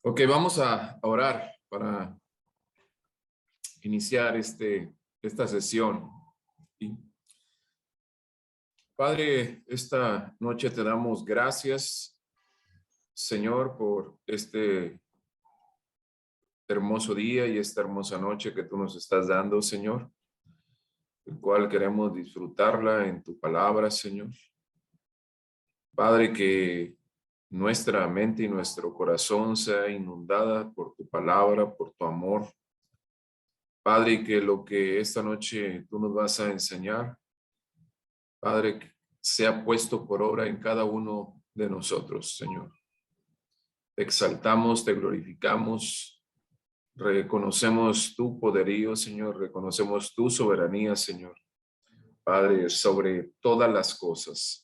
Ok, vamos a orar para iniciar esta sesión. Y, Padre, esta noche te damos gracias, Señor, por este hermoso día y esta hermosa noche que tú nos estás dando, Señor, el cual queremos disfrutarla en tu palabra, Señor. Padre, que nuestra mente y nuestro corazón sea inundada por tu palabra, por tu amor. Padre, que lo que esta noche tú nos vas a enseñar, Padre, que sea puesto por obra en cada uno de nosotros, Señor. Te exaltamos, te glorificamos, reconocemos tu poderío, Señor, reconocemos tu soberanía, Señor. Padre, sobre todas las cosas.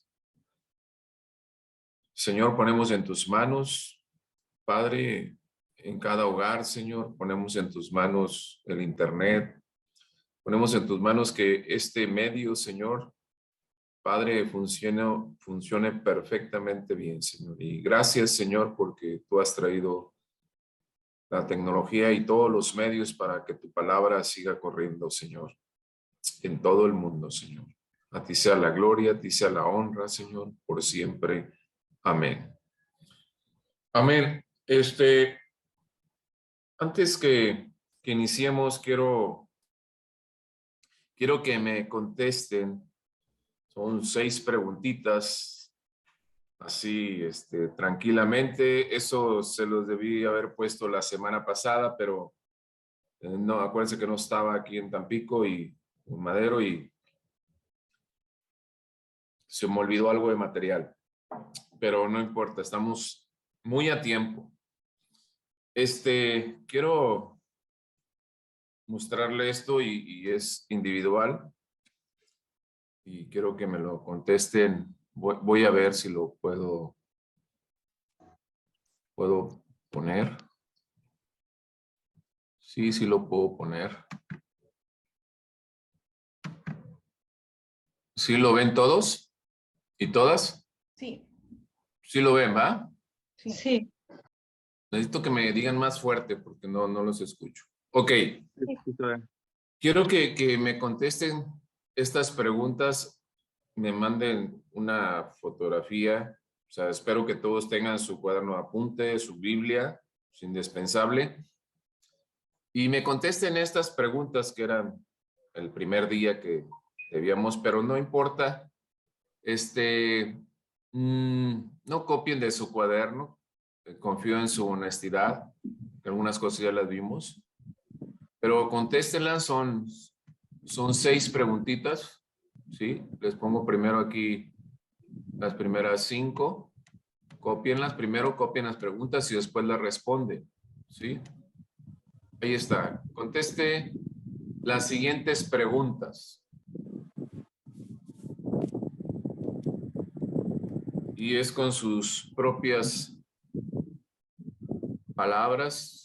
Señor, ponemos en tus manos, Padre, en cada hogar, Señor, ponemos en tus manos el internet, ponemos en tus manos que este medio, Señor, Padre, funcione perfectamente bien, Señor. Y gracias, Señor, porque tú has traído la tecnología y todos los medios para que tu palabra siga corriendo, Señor, en todo el mundo, Señor. A ti sea la gloria, a ti sea la honra, Señor, por siempre. Amén. Amén. Antes que iniciemos, quiero que me contesten. Son 6 preguntitas, así, tranquilamente. Eso se los debí haber puesto la semana pasada, pero no, acuérdense que no estaba aquí en Tampico y en Madero y se me olvidó algo de material, pero no importa, estamos muy a tiempo. Quiero mostrarle esto y es individual y quiero que me lo contesten. Voy a ver si lo puedo poner. Sí, sí lo puedo poner. ¿Sí lo ven todos y todas? Sí. ¿Sí lo ven, va? Sí. Necesito que me digan más fuerte porque no los escucho. Ok. Sí. Quiero que me contesten estas preguntas, me manden una fotografía. O sea, espero que todos tengan su cuaderno de apunte, su Biblia, es indispensable. Y me contesten estas preguntas que eran el primer día que debíamos, pero no importa. No copien de su cuaderno. Confío en su honestidad. Algunas cosas ya las vimos. Pero contéstenlas, son 6 preguntitas, ¿sí? Les pongo primero aquí las primeras 5. Cópienlas primero, copien las preguntas y después las responden, ¿sí? Ahí está. Conteste las siguientes preguntas. Y es con sus propias palabras.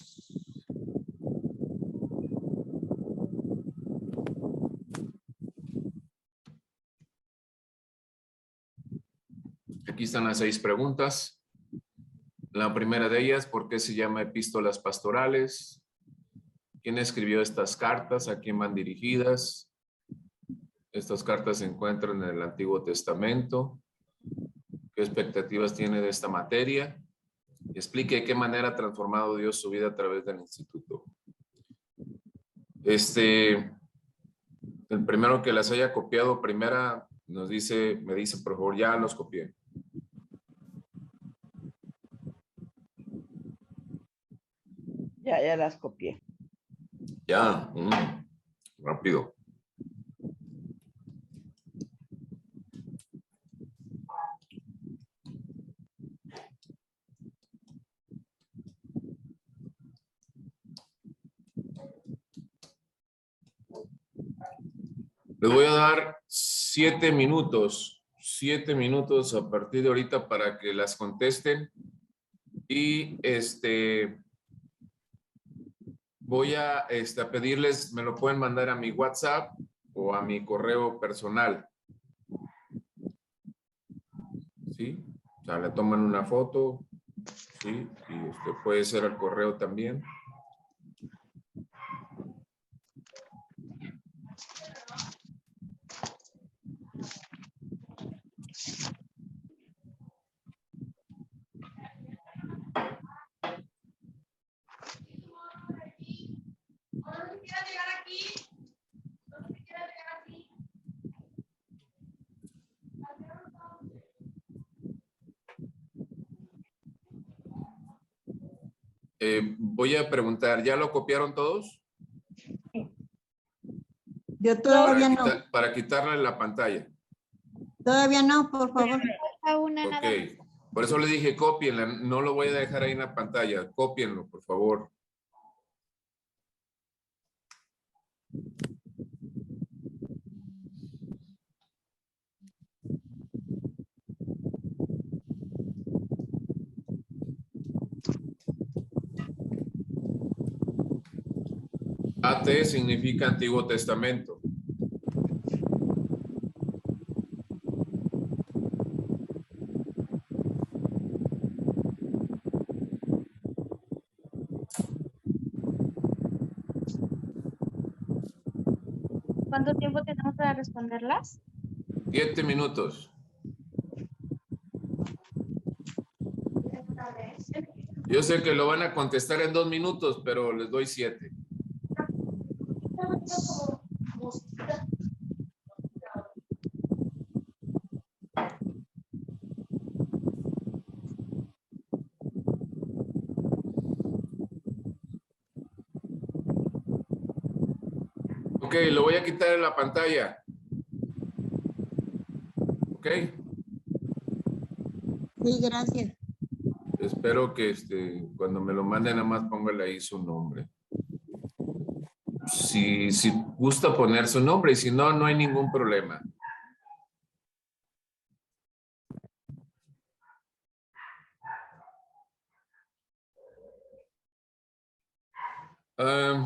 Aquí están las 6 preguntas. La primera de ellas, ¿por qué se llama epístolas pastorales? ¿Quién escribió estas cartas? ¿A quién van dirigidas? Estas cartas se encuentran en el Antiguo Testamento. ¿Qué expectativas tiene de esta materia? Explique de qué manera ha transformado Dios su vida a través del instituto. El primero que las haya copiado, primera, me dice, por favor, ya los copié. Ya las copié. Ya, rápido. Les voy a dar 7 minutos, 7 minutos a partir de ahorita para que las contesten y voy a pedirles, me lo pueden mandar a mi WhatsApp o a mi correo personal. ¿Sí? O sea, le toman una foto Sí, y puede ser al correo también. Voy a preguntar, ¿ya lo copiaron todos? Yo todavía no. Para quitarle la pantalla. Todavía no, por favor. Ok, por eso le dije cópienla, no lo voy a dejar ahí en la pantalla, cópienlo, por favor. AT significa Antiguo Testamento. ¿Cuánto tiempo tenemos para responderlas? 7 minutos. Yo sé que lo van a contestar en 2 minutos, pero les doy 7. Ok, lo voy a quitar en la pantalla. Ok. Sí, gracias. Espero que cuando me lo manden, nada más póngale ahí su nombre. Si gusta poner su nombre y si no, no hay ningún problema.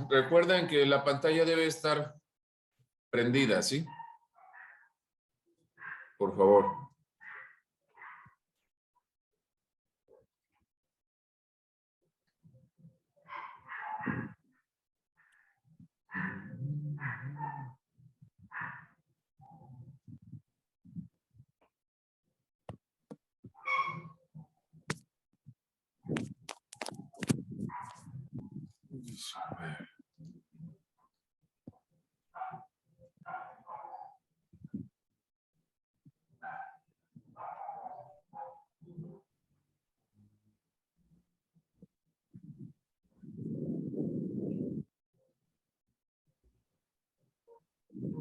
Recuerden que la pantalla debe estar prendida, ¿sí? Por favor.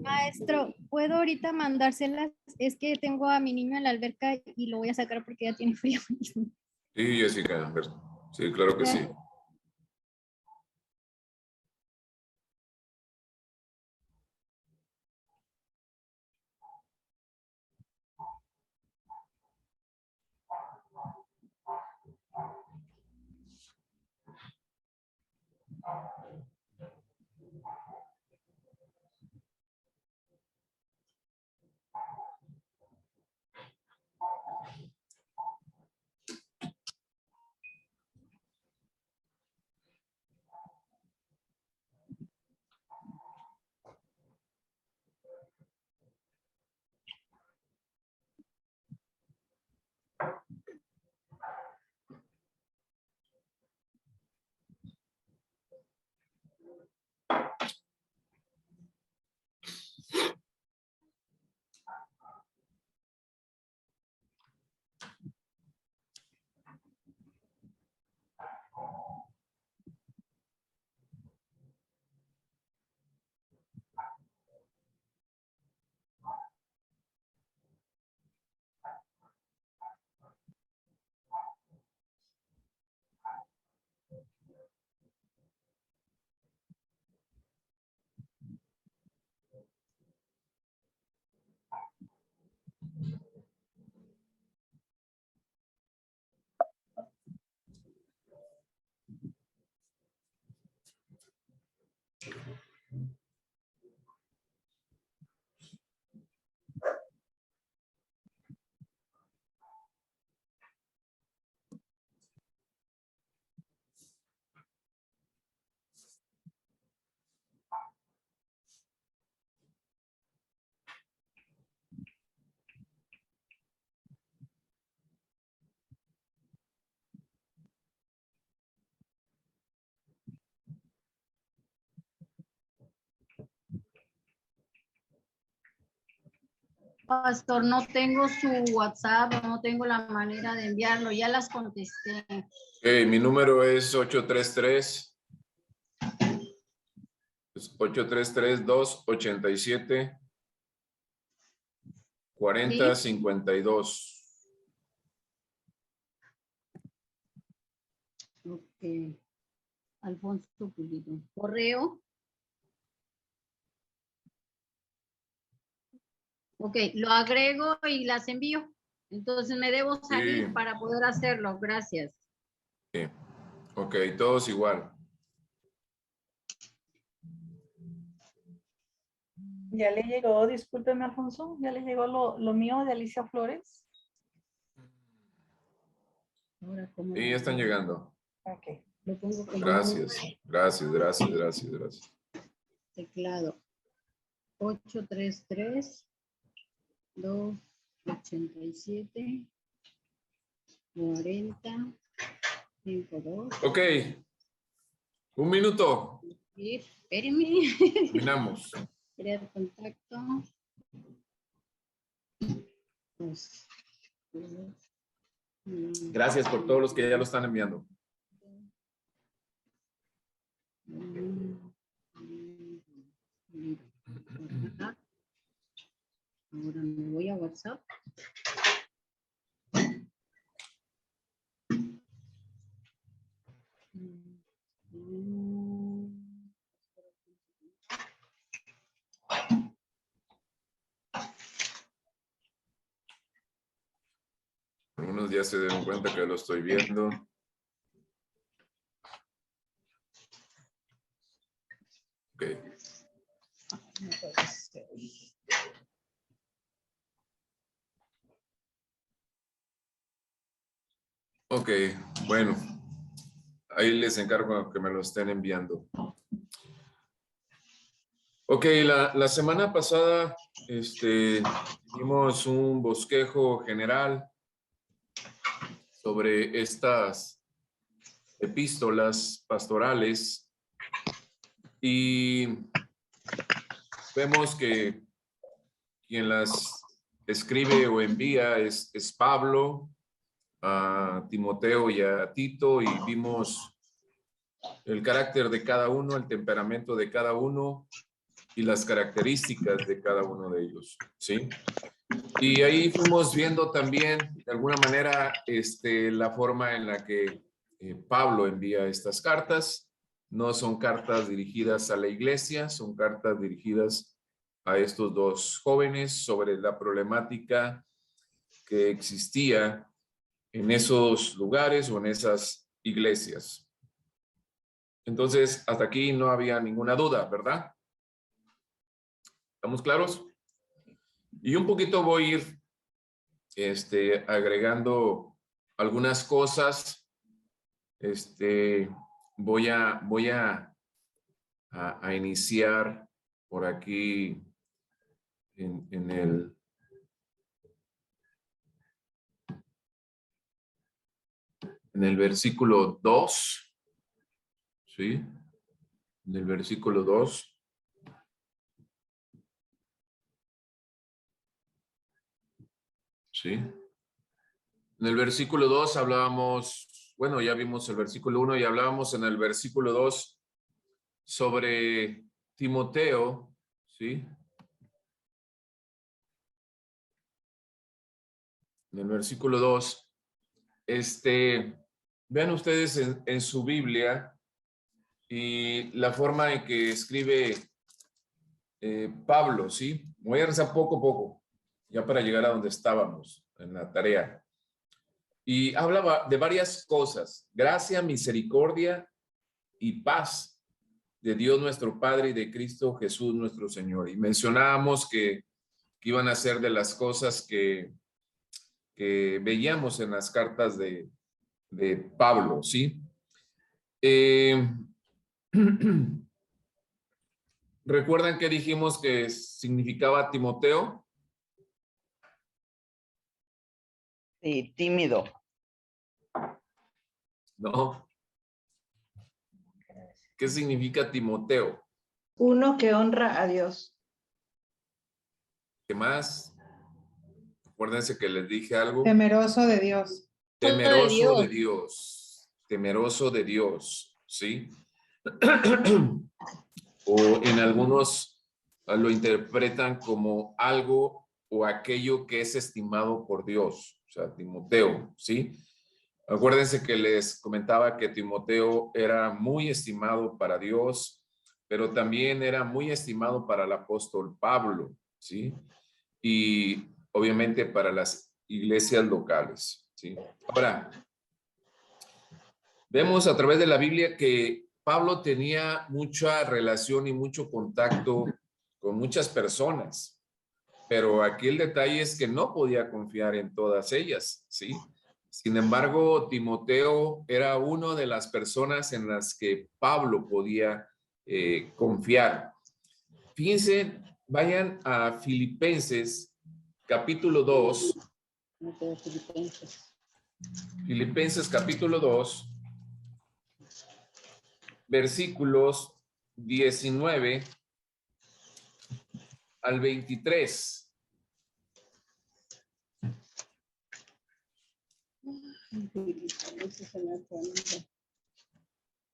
Maestro, ¿puedo ahorita mandárselas? Es que tengo a mi niño en la alberca y lo voy a sacar porque ya tiene frío. Sí, Jessica. Sí, claro que sí. Pastor, no tengo su WhatsApp, no tengo la manera de enviarlo, ya las contesté. Mi número es 833. 833-287-4052. Ok. Alfonso Pulido. Correo. Ok, lo agrego y las envío. Entonces me debo salir Sí. para poder hacerlo. Gracias. Sí. Ok, todos igual. Ya le llegó, discúlpeme, Alfonso, ya le llegó lo mío de Alicia Flores. Ahora, ¿cómo Y lo están pongo? llegando. Ok. Lo pongo como Gracias, gracias, gracias, gracias, gracias. teclado. 833-287-40-52. Ok, un minuto. Espérenme. Terminamos. Crear contacto. Dos, Gracias por todos los que ya lo están enviando. Ahora me voy a WhatsApp. Algunos ya se dieron cuenta que lo estoy viendo. Ok. Ok, bueno. Ahí les encargo que me lo estén enviando. Ok, la semana pasada dimos un bosquejo general sobre estas epístolas pastorales y vemos que quien las escribe o envía es Pablo, a Timoteo y a Tito, y vimos el carácter de cada uno, el temperamento de cada uno y las características de cada uno de ellos, ¿sí? Y ahí fuimos viendo también, de alguna manera, la forma en la que Pablo envía estas cartas. No son cartas dirigidas a la iglesia, son cartas dirigidas a estos dos jóvenes sobre la problemática que existía en esos lugares o en esas iglesias. Entonces, hasta aquí no había ninguna duda, ¿verdad? ¿Estamos claros? Y un poquito voy a ir agregando algunas cosas. Voy a iniciar por aquí en el versículo 2, ¿sí? En el versículo 2. ¿Sí? En el versículo 2 hablábamos, bueno, ya vimos el versículo 1 y hablábamos en el versículo 2 sobre Timoteo, ¿sí? En el versículo 2, vean ustedes en su Biblia y la forma en que escribe Pablo, ¿sí? Voy a rezar poco a poco, ya para llegar a donde estábamos en la tarea. Y hablaba de varias cosas: gracia, misericordia y paz de Dios nuestro Padre y de Cristo Jesús nuestro Señor. Y mencionábamos que iban a ser de las cosas que veíamos en las cartas de Pablo, ¿sí? ¿Recuerdan que dijimos que significaba Timoteo? Sí, tímido. No. ¿Qué significa Timoteo? Uno que honra a Dios. ¿Qué más? Acuérdense que les dije algo. Temeroso de Dios. Temeroso de Dios. Temeroso de Dios, ¿sí? O en algunos lo interpretan como algo o aquello que es estimado por Dios. O sea, Timoteo, ¿sí? Acuérdense que les comentaba que Timoteo era muy estimado para Dios, pero también era muy estimado para el apóstol Pablo, ¿sí? Y obviamente para las iglesias locales, ¿sí? Ahora, vemos a través de la Biblia que Pablo tenía mucha relación y mucho contacto con muchas personas, pero aquí el detalle es que no podía confiar en todas ellas, ¿sí? Sin embargo, Timoteo era una de las personas en las que Pablo podía confiar. Fíjense, vayan a Filipenses, capítulo 2. Filipenses, capítulo 2, versículos 19 al 23.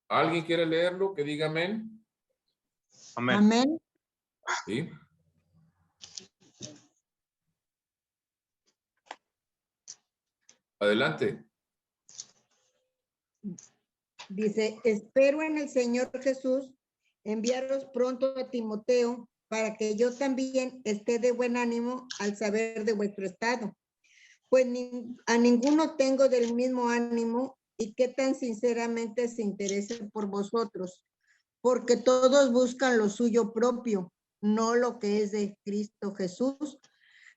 ¿Alguien quiere leerlo? Que diga amén. Amén. Amén. Sí. Adelante. Dice, espero en el Señor Jesús enviaros pronto a Timoteo para que yo también esté de buen ánimo al saber de vuestro estado. Pues a ninguno tengo del mismo ánimo y que tan sinceramente se interesen por vosotros, porque todos buscan lo suyo propio, no lo que es de Cristo Jesús,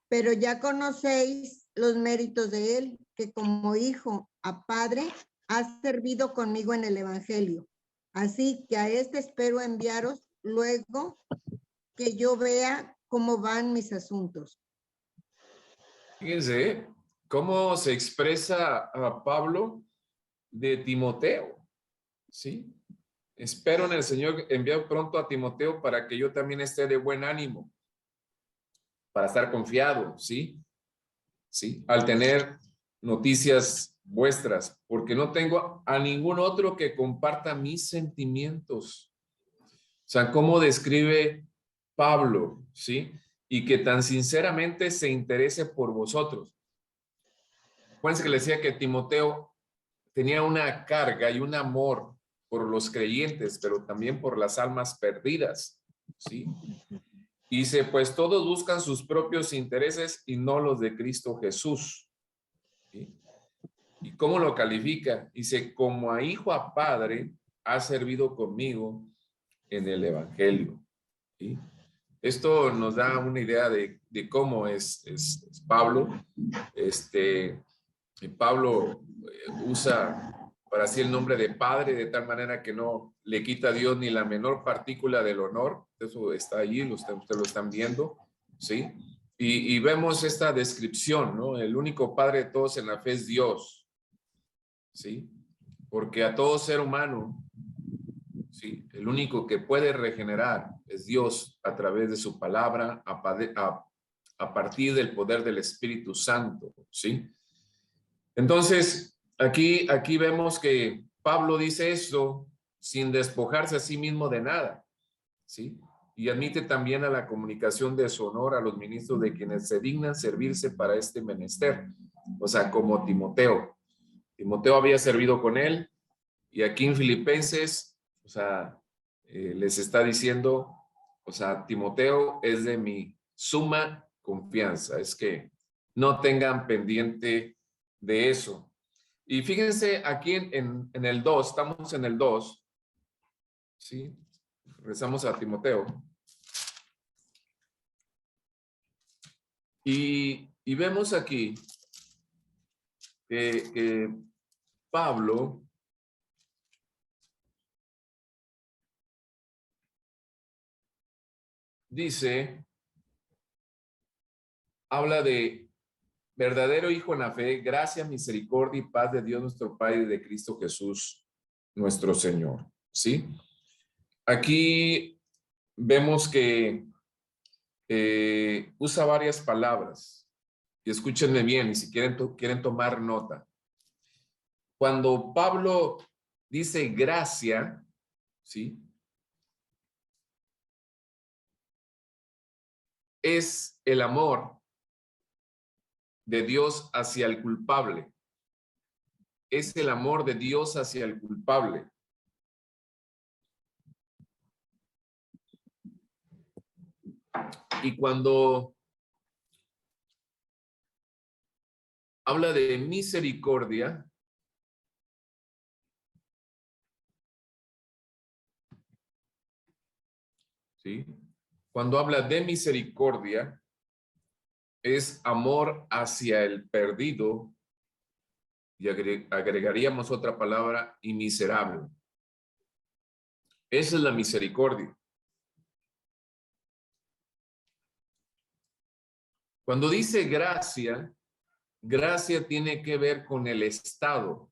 pero ya conocéis los méritos de él, que como hijo a padre ha servido conmigo en el evangelio. Así que a este espero enviaros luego que yo vea cómo van mis asuntos. Fíjense cómo se expresa a Pablo de Timoteo, ¿sí? Espero en el Señor enviar pronto a Timoteo para que yo también esté de buen ánimo, para estar confiado, ¿sí? ¿Sí? Al tener noticias vuestras, porque no tengo a ningún otro que comparta mis sentimientos. O sea, cómo describe Pablo, ¿sí? Y que tan sinceramente se interese por vosotros. Acuérdense que le decía que Timoteo tenía una carga y un amor por los creyentes, pero también por las almas perdidas, ¿sí? Y dice, pues todos buscan sus propios intereses y no los de Cristo Jesús. ¿Sí? ¿Y cómo lo califica? Dice, como a hijo a padre ha servido conmigo en el evangelio. ¿Sí? Esto nos da una idea de cómo es Pablo. Pablo usa para sí el nombre de padre de tal manera que no le quita a Dios ni la menor partícula del honor. Eso está allí, ustedes lo están viendo, ¿sí? Y vemos esta descripción, ¿no? El único padre de todos en la fe es Dios, ¿sí? Porque a todo ser humano, ¿sí? El único que puede regenerar es Dios a través de su palabra, a partir del poder del Espíritu Santo, ¿sí? Entonces, aquí vemos que Pablo dice esto sin despojarse a sí mismo de nada, ¿sí? Y admite también a la comunicación de su honor a los ministros de quienes se dignan servirse para este menester, o sea, como Timoteo. Timoteo había servido con él y aquí en Filipenses, o sea, les está diciendo, o sea, Timoteo es de mi suma confianza, es que no tengan pendiente de eso. Y fíjense aquí en el 2, estamos en el 2, ¿sí? Rezamos a Timoteo. Y vemos aquí que Pablo dice, habla de verdadero hijo en la fe, gracia, misericordia y paz de Dios nuestro Padre y de Cristo Jesús nuestro Señor, ¿sí? Aquí vemos que usa varias palabras y escúchenme bien, y si quieren tomar nota. Cuando Pablo dice gracia, ¿sí? Es el amor de Dios hacia el culpable. Es el amor de Dios hacia el culpable. Y cuando habla de misericordia, ¿sí? Cuando habla de misericordia, es amor hacia el perdido, y agregaríamos otra palabra, y miserable. Esa es la misericordia. Cuando dice gracia, gracia tiene que ver con el estado,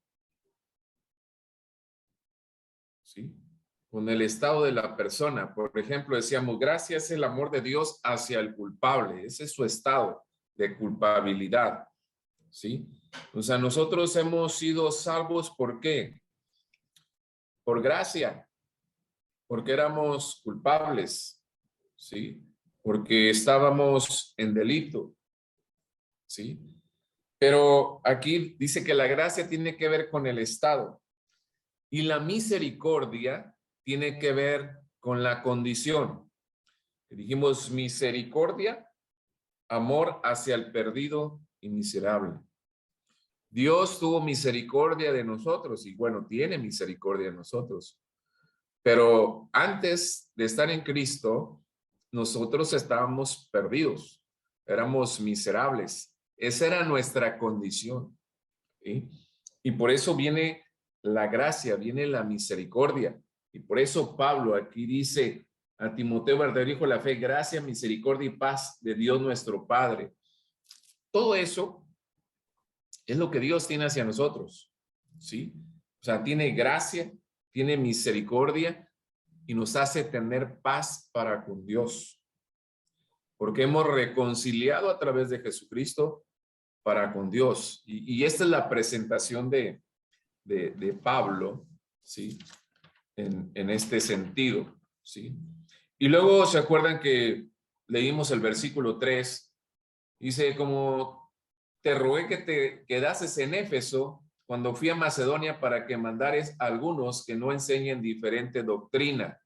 ¿sí? Con el estado de la persona. Por ejemplo, decíamos, gracia es el amor de Dios hacia el culpable. Ese es su estado de culpabilidad, ¿sí? O sea, nosotros hemos sido salvos, ¿por qué? Por gracia, porque éramos culpables, ¿sí? Porque estábamos en delito, ¿sí? Pero aquí dice que la gracia tiene que ver con el estado y la misericordia tiene que ver con la condición. Dijimos misericordia, amor hacia el perdido y miserable. Dios tuvo misericordia de nosotros y bueno, tiene misericordia de nosotros. Pero antes de estar en Cristo, nosotros estábamos perdidos, éramos miserables. Esa era nuestra condición, ¿sí? Y por eso viene la gracia, viene la misericordia. Y por eso Pablo aquí dice a Timoteo, verdadero hijo de la fe, gracia, misericordia y paz de Dios nuestro Padre. Todo eso es lo que Dios tiene hacia nosotros, ¿sí? O sea, tiene gracia, tiene misericordia y nos hace tener paz para con Dios. Porque hemos reconciliado a través de Jesucristo para con Dios. Y esta es la presentación de Pablo, ¿sí? En este sentido, ¿sí? Y luego se acuerdan que leímos el versículo 3, dice, como te rogué que te quedases en Éfeso cuando fui a Macedonia para que mandares a algunos que no enseñen diferente doctrina.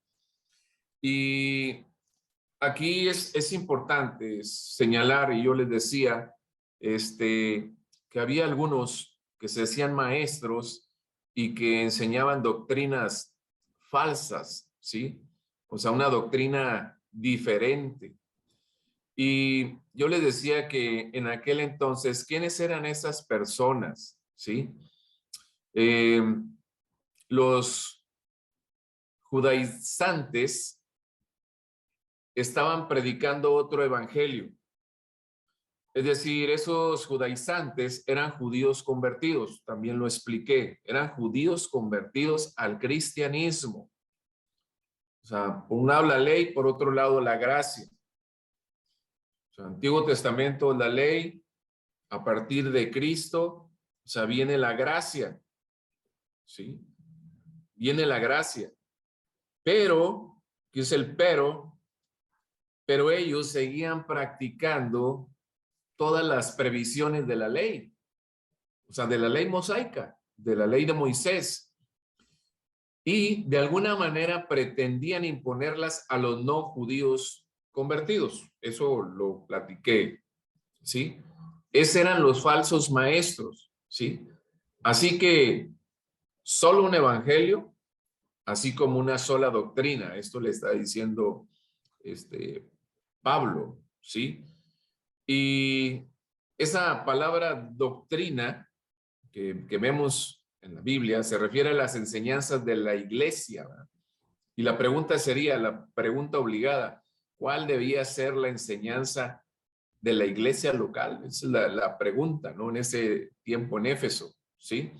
Y aquí es importante señalar, y yo les decía, que había algunos que se decían maestros y que enseñaban doctrinas falsas, ¿sí? O sea, una doctrina diferente. Y yo les decía que en aquel entonces, ¿quiénes eran esas personas? ¿Sí? Los judaizantes estaban predicando otro evangelio. Es decir, esos judaizantes eran judíos convertidos, también lo expliqué, eran judíos convertidos al cristianismo. O sea, por un lado la ley, por otro lado la gracia. O sea, Antiguo Testamento, la ley, a partir de Cristo, o sea, viene la gracia, ¿sí? Viene la gracia. Pero, ¿qué es el pero? Pero ellos seguían practicando todas las previsiones de la ley, o sea, de la ley mosaica, de la ley de Moisés, y de alguna manera pretendían imponerlas a los no judíos convertidos. Eso lo platiqué, ¿sí? Esos eran los falsos maestros, ¿sí? Así que solo un evangelio, así como una sola doctrina. Esto le está diciendo Pablo, ¿sí? Y esa palabra doctrina que vemos en la Biblia se refiere a las enseñanzas de la iglesia, ¿verdad? Y la pregunta sería, la pregunta obligada, ¿cuál debía ser la enseñanza de la iglesia local? Esa es la pregunta, ¿no? En ese tiempo en Éfeso, ¿sí?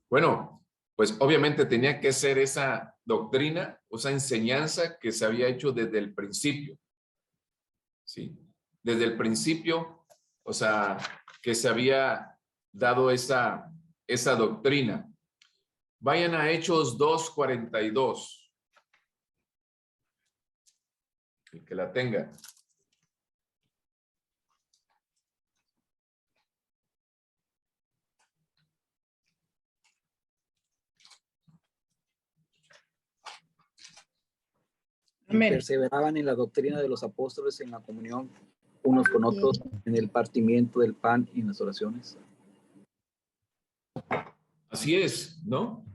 Bueno, pues obviamente tenía que ser esa doctrina, o esa enseñanza que se había hecho desde el principio, ¿sí? Desde el principio, o sea, que se había dado esa doctrina. Vayan a Hechos 2:42. El que la tenga. Perseveraban en la doctrina de los apóstoles, en la comunión unos con otros, en el partimiento del pan y en las oraciones. Así es, ¿no?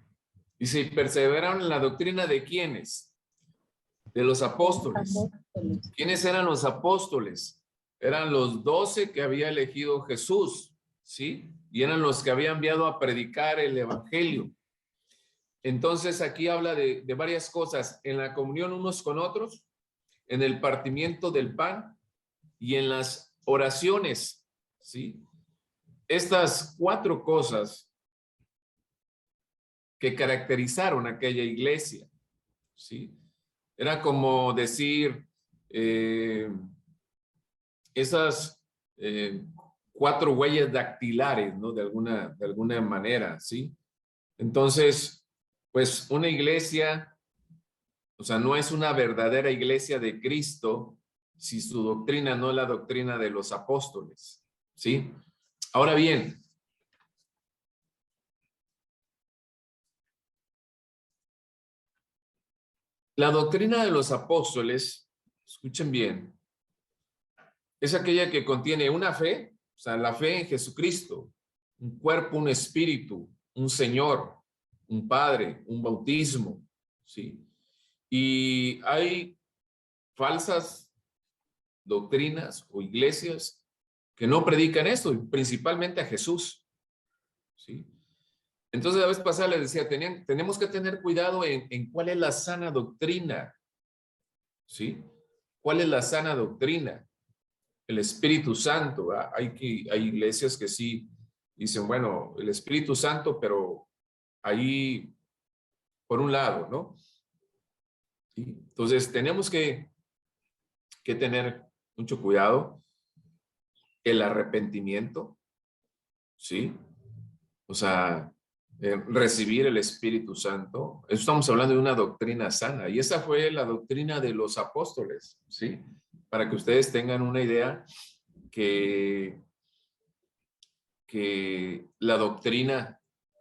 Dice, perseveraron en la doctrina de ¿quiénes? De los apóstoles. ¿Quiénes eran los apóstoles? Eran los 12 que había elegido Jesús, ¿sí? Y eran los que había enviado a predicar el evangelio. Entonces aquí habla de varias cosas, en la comunión unos con otros, en el partimiento del pan y en las oraciones, ¿sí? Estas 4 cosas que caracterizaron aquella iglesia, ¿sí? Era como decir, esas 4 huellas dactilares, ¿no? De alguna manera, ¿sí? Entonces, pues una iglesia, o sea, no es una verdadera iglesia de Cristo si su doctrina no es la doctrina de los apóstoles, ¿sí? Ahora bien, la doctrina de los apóstoles, escuchen bien, es aquella que contiene una fe, o sea, la fe en Jesucristo, un cuerpo, un espíritu, un Señor, un Padre, un bautismo, ¿sí? Y hay falsas doctrinas o iglesias que no predican esto, principalmente a Jesús, ¿sí? Entonces, la vez pasada les decía, tenemos que tener cuidado en cuál es la sana doctrina, ¿sí? ¿Cuál es la sana doctrina? El Espíritu Santo, ¿verdad? Hay iglesias que sí dicen, bueno, el Espíritu Santo, pero ahí, por un lado, ¿no? ¿Sí? Entonces, tenemos que tener mucho cuidado. El arrepentimiento, ¿sí? O sea, recibir el Espíritu Santo. Estamos hablando de una doctrina sana y esa fue la doctrina de los apóstoles, ¿sí? Para que ustedes tengan una idea que la doctrina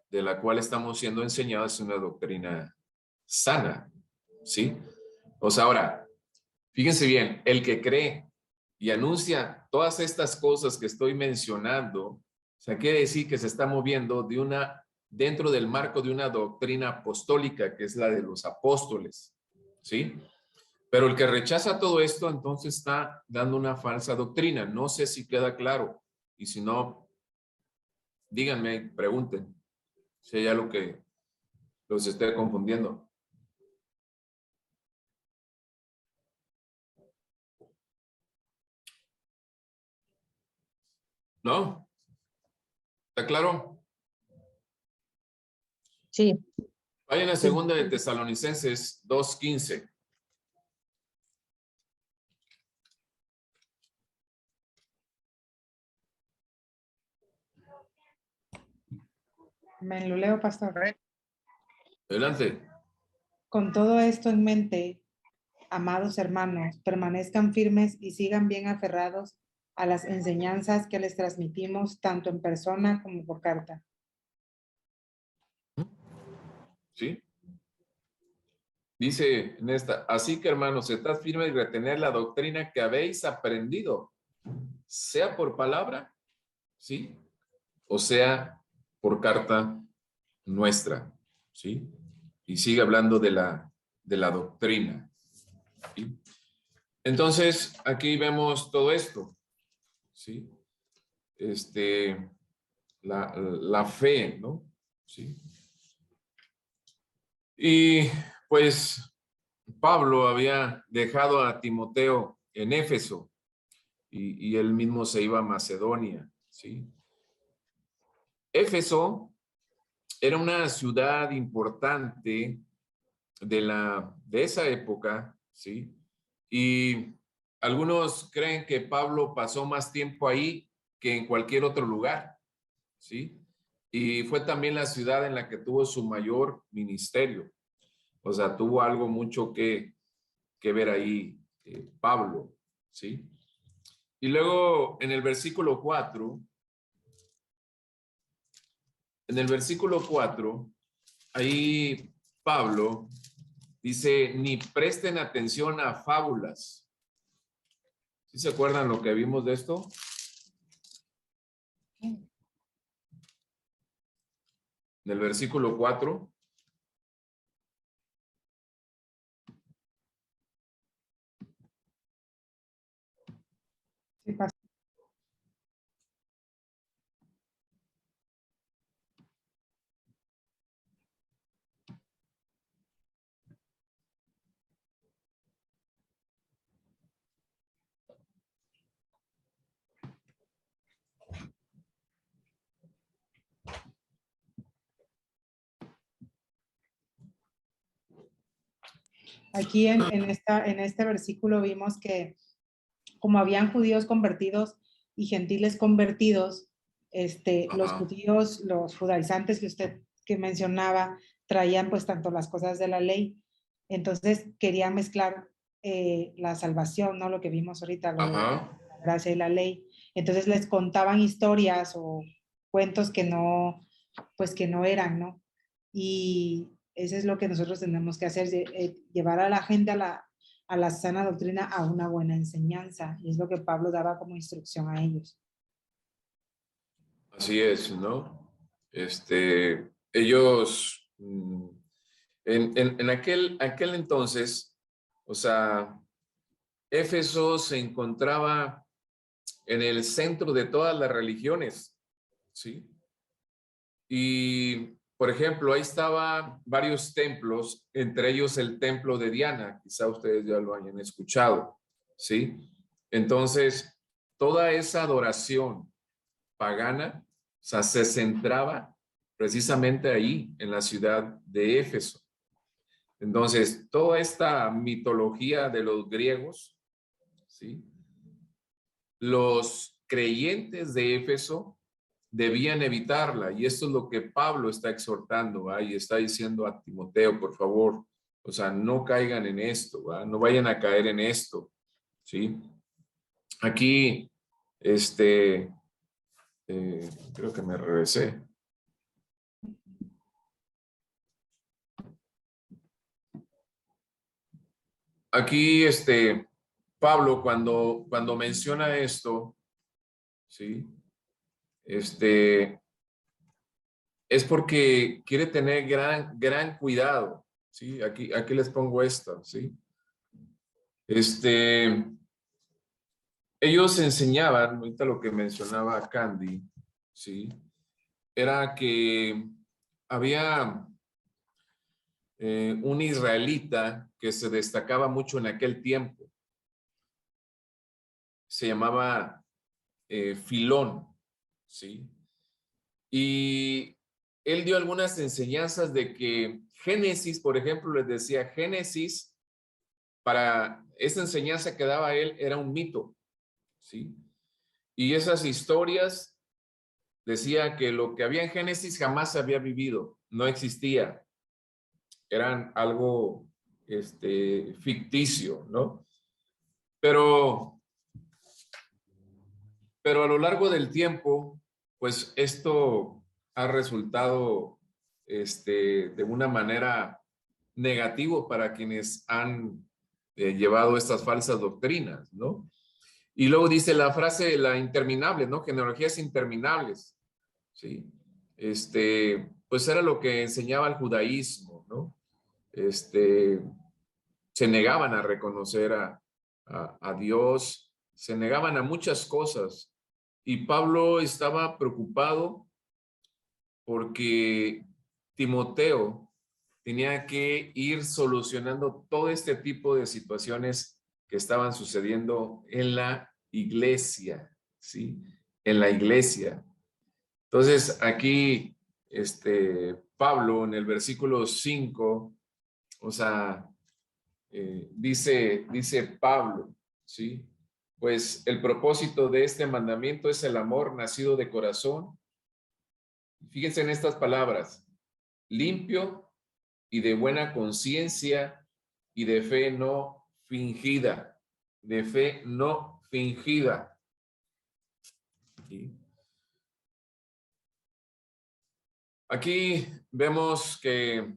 de la cual estamos siendo enseñados es una doctrina sana, ¿sí? O sea, ahora, fíjense bien, el que cree y anuncia todas estas cosas que estoy mencionando, o sea, quiere decir que se está moviendo dentro del marco de una doctrina apostólica, que es la de los apóstoles, ¿sí? Pero el que rechaza todo esto, entonces está dando una falsa doctrina. No sé si queda claro. Y si no, díganme, pregunten si hay algo que los esté confundiendo. ¿No? ¿Está claro? Sí. Vayan a segunda de Tesalonicenses 2:15. Me lo leo, pastor. Adelante. Con todo esto en mente, amados hermanos, permanezcan firmes y sigan bien aferrados a las enseñanzas que les transmitimos tanto en persona como por carta. ¿Sí? Dice en esta, así que hermanos, estad firmes y retener la doctrina que habéis aprendido, sea por palabra, ¿sí? O sea por carta nuestra, ¿sí? Y sigue hablando de la doctrina, ¿sí? Entonces, aquí vemos todo esto, ¿sí? La fe, ¿no? ¿Sí? Y pues Pablo había dejado a Timoteo en Éfeso y él mismo se iba a Macedonia, ¿sí? Éfeso era una ciudad importante de esa época, ¿sí? Y algunos creen que Pablo pasó más tiempo ahí que en cualquier otro lugar, ¿sí? Y fue también la ciudad en la que tuvo su mayor ministerio. O sea, tuvo algo mucho que ver ahí Pablo, ¿sí? Y luego en el versículo 4, ahí Pablo dice, ni presten atención a fábulas. ¿Sí se acuerdan lo que vimos de esto? En el versículo 4. Sí, pastor. Aquí en este versículo vimos que como habían judíos convertidos y gentiles convertidos, los Ajá. judíos, los judaizantes que usted que mencionaba, traían pues tanto las cosas de la ley, entonces querían mezclar la salvación, ¿no? Lo que vimos ahorita, lo de Ajá. la gracia y la ley. Entonces les contaban historias o cuentos que no, pues que no eran, ¿no? Y eso es lo que nosotros tenemos que hacer, llevar a la gente a la sana doctrina, a una buena enseñanza. Y es lo que Pablo daba como instrucción a ellos. Así es, ¿no? Ellos, en aquel entonces, o sea, Éfeso se encontraba en el centro de todas las religiones, ¿sí? Y, por ejemplo, ahí estaban varios templos, entre ellos el templo de Diana, quizá ustedes ya lo hayan escuchado, ¿sí? Entonces, toda esa adoración pagana, o sea, se centraba precisamente ahí, en la ciudad de Éfeso. Entonces, toda esta mitología de los griegos, ¿sí? Los creyentes de Éfeso debían evitarla, y esto es lo que Pablo está exhortando, ¿va? Y está diciendo a Timoteo, por favor, o sea, no caigan en esto, ¿va? No vayan a caer en esto, ¿sí? Aquí, creo que me regresé. Aquí, Pablo, cuando menciona esto, ¿sí? Es porque quiere tener gran cuidado, ¿sí? Aquí les pongo esto, ¿sí? Ellos enseñaban, ahorita lo que mencionaba Candy, ¿sí? Era que había un israelita que se destacaba mucho en aquel tiempo. Se llamaba Filón, ¿sí? Y él dio algunas enseñanzas de que Génesis, por ejemplo, les decía, Génesis, para esa enseñanza que daba él, era un mito, ¿sí? Y esas historias decía que lo que había en Génesis jamás se había vivido, no existía, eran algo ficticio, ¿no? Pero a lo largo del tiempo, pues esto ha resultado de una manera negativo para quienes han llevado estas falsas doctrinas, ¿no? Y luego dice la frase, la interminable, ¿no? Genealogías interminables, ¿sí? Pues era lo que enseñaba el judaísmo, ¿no? Se negaban a reconocer a Dios, se negaban a muchas cosas. Y Pablo estaba preocupado porque Timoteo tenía que ir solucionando todo este tipo de situaciones que estaban sucediendo en la iglesia, ¿sí? En la iglesia. Entonces, aquí, Pablo, en el versículo 5, o sea, dice Pablo, ¿sí? pues el propósito de este mandamiento es el amor nacido de corazón. Fíjense en estas palabras: limpio y de buena conciencia y de fe no fingida. De fe no fingida. Aquí vemos que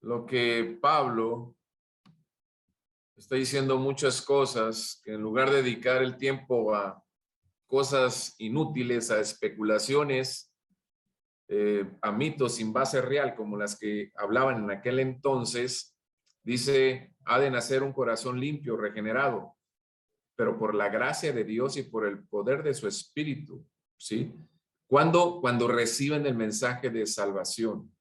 lo que Pablo está diciendo muchas cosas, que en lugar de dedicar el tiempo a cosas inútiles, a especulaciones, a mitos sin base real, como las que hablaban en aquel entonces, dice, ha de nacer un corazón limpio, regenerado, pero por la gracia de Dios y por el poder de su Espíritu, ¿sí? Cuando reciben el mensaje de salvación.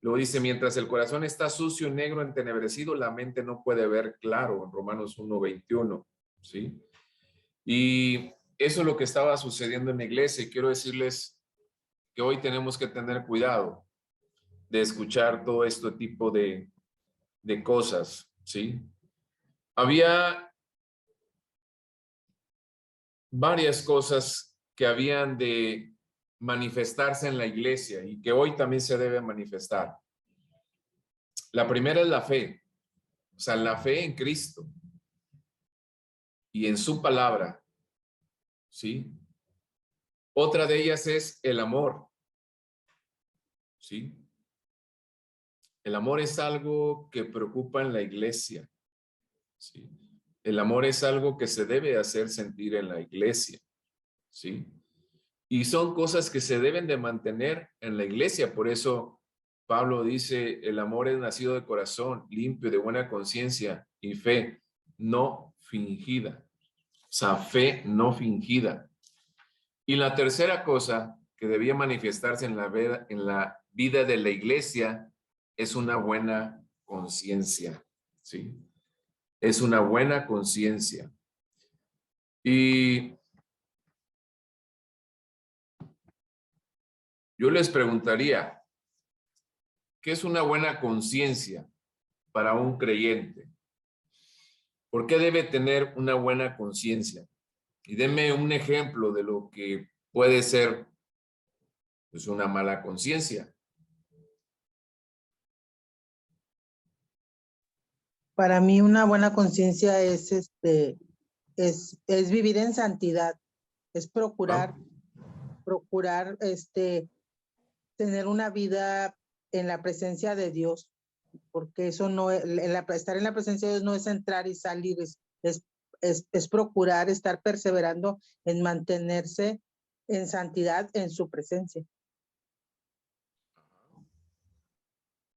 Luego dice, mientras el corazón está sucio, negro, entenebrecido, la mente no puede ver claro, en Romanos 1:21, ¿sí? Y eso es lo que estaba sucediendo en la iglesia, y quiero decirles que hoy tenemos que tener cuidado de escuchar todo este tipo de cosas, ¿sí? Había varias cosas que habían de manifestarse en la iglesia y que hoy también se debe manifestar. La primera es la fe, o sea, la fe en Cristo y en su palabra, ¿sí? Otra de ellas es el amor, ¿sí? El amor es algo que preocupa en la iglesia, ¿sí? El amor es algo que se debe hacer sentir en la iglesia, ¿sí? Y son cosas que se deben de mantener en la iglesia. Por eso Pablo dice, el amor es nacido de corazón, limpio, de buena conciencia y fe no fingida. O sea, fe no fingida. Y la tercera cosa que debía manifestarse en la vida de la iglesia es una buena conciencia, ¿sí? Es una buena conciencia. Y yo les preguntaría, ¿qué es una buena conciencia para un creyente? ¿Por qué debe tener una buena conciencia? Y denme un ejemplo de lo que puede ser, pues, una mala conciencia. Para mí una buena conciencia es es vivir en santidad, es procurar tener una vida en la presencia de Dios, porque eso no estar en la presencia de Dios no es entrar y salir, es procurar estar perseverando en mantenerse en santidad en su presencia.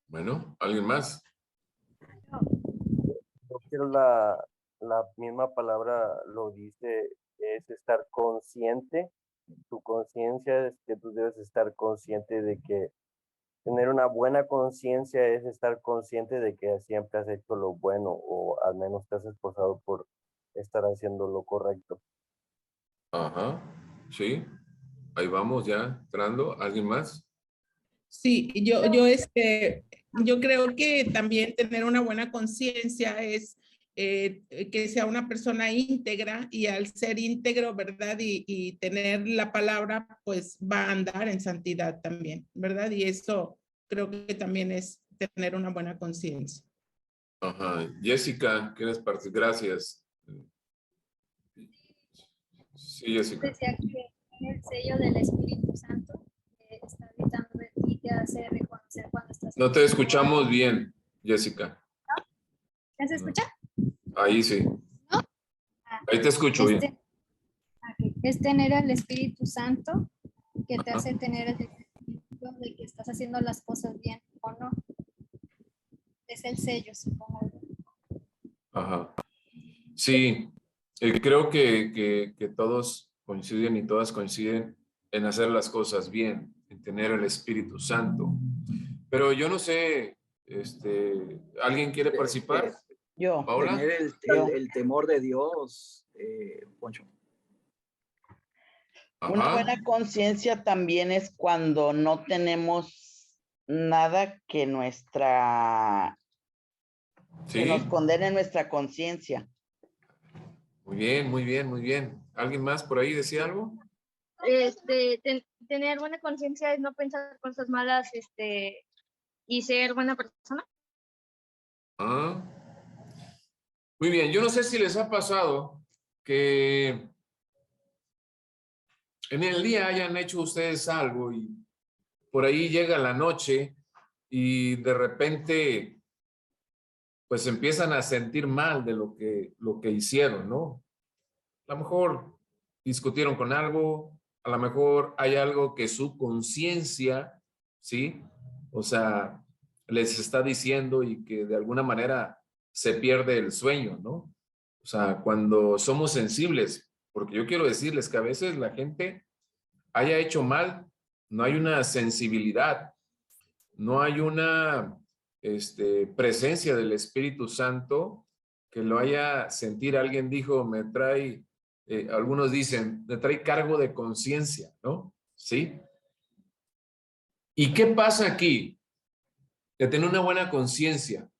Bueno, ¿alguien más? Yo quiero la misma palabra lo dice, es estar consciente. Tu conciencia es que tú debes estar consciente de que tener una buena conciencia es estar consciente de que siempre has hecho lo bueno o al menos te has esforzado por estar haciendo lo correcto. Ajá, sí. Ahí vamos ya entrando. ¿Alguien más? Sí, yo creo que también tener una buena conciencia es que sea una persona íntegra, y al ser íntegro, ¿verdad? Y tener la palabra, pues va a andar en santidad también, ¿verdad? Y eso creo que también es tener una buena conciencia. Ajá. Jessica, ¿quieres participar? Gracias. Sí, Jessica. Decía que el sello del Espíritu Santo está habitando de ti, te hace reconocer cuando estás... No te escuchamos bien, Jessica. ¿Ya se escucha? Ahí sí. ¿No? Ahí te escucho bien. Es tener el Espíritu Santo que te Ajá. hace tener el sentimiento de que estás haciendo las cosas bien o no. Es el sello, supongo. Ajá. Sí, creo que todos coinciden y todas coinciden en hacer las cosas bien, en tener el Espíritu Santo. Pero yo no sé, ¿alguien quiere participar? Yo. ¿Paola? Tener el temor de Dios, Poncho. Una Ajá. buena conciencia también es cuando no tenemos nada que Sí. que nos condene nuestra conciencia. Muy bien, muy bien, muy bien. ¿Alguien más por ahí decía algo? Tener buena conciencia es no pensar cosas malas, y ser buena persona. Ah, muy bien. Yo no sé si les ha pasado que en el día hayan hecho ustedes algo y por ahí llega la noche y de repente pues empiezan a sentir mal de lo que hicieron, ¿no? A lo mejor discutieron con algo, a lo mejor hay algo que su conciencia, ¿sí? O sea, les está diciendo y que de alguna manera se pierde el sueño, ¿no? O sea, cuando somos sensibles, porque yo quiero decirles que a veces la gente haya hecho mal, no hay una sensibilidad, no hay una presencia del Espíritu Santo que lo haya sentir. Alguien dijo, me trae, algunos dicen, me trae cargo de conciencia, ¿no? ¿Sí? ¿Y qué pasa aquí? De tener una buena conciencia,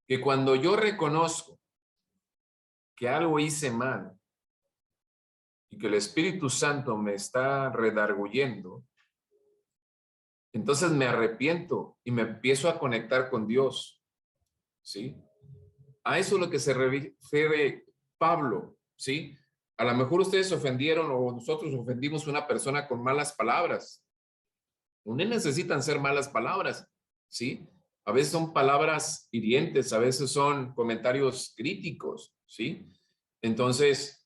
que cuando yo reconozco que algo hice mal y que el Espíritu Santo me está redarguyendo, entonces me arrepiento y me empiezo a conectar con Dios, ¿sí? A eso es lo que se refiere Pablo, ¿sí? A lo mejor ustedes ofendieron o nosotros ofendimos a una persona con malas palabras. No necesitan ser malas palabras, ¿sí? A veces son palabras hirientes, a veces son comentarios críticos, ¿sí? Entonces,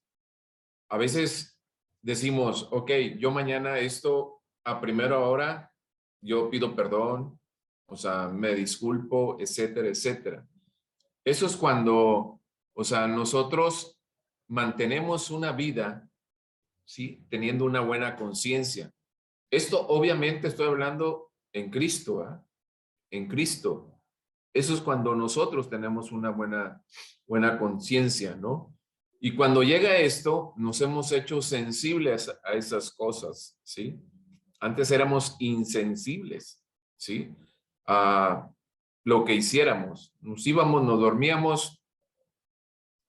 a veces decimos, ok, yo mañana esto a primera hora, yo pido perdón, o sea, me disculpo, etcétera, etcétera. Eso es cuando, o sea, nosotros mantenemos una vida, ¿sí? Teniendo una buena conciencia. Esto obviamente estoy hablando en Cristo, ¿ah? En Cristo. Eso es cuando nosotros tenemos una buena conciencia, ¿no? Y cuando llega esto, nos hemos hecho sensibles a esas cosas, ¿sí? Antes éramos insensibles, ¿sí? A lo que hiciéramos. Nos íbamos, nos dormíamos,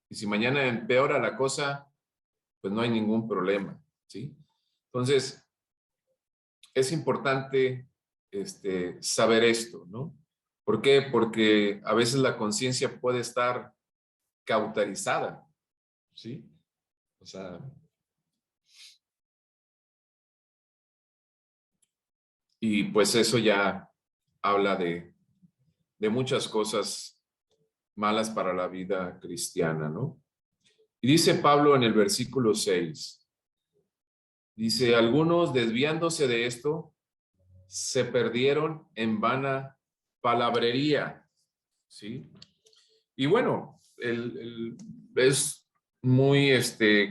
y si mañana empeora la cosa, pues no hay ningún problema, ¿sí? Entonces, es importante saber esto, ¿no? ¿Por qué? Porque a veces la conciencia puede estar cauterizada, ¿sí? O sea, y pues eso ya habla de muchas cosas malas para la vida cristiana, ¿no? Y dice Pablo en el versículo 6, dice, algunos desviándose de esto, se perdieron en vana palabrería, ¿sí? Y bueno, es muy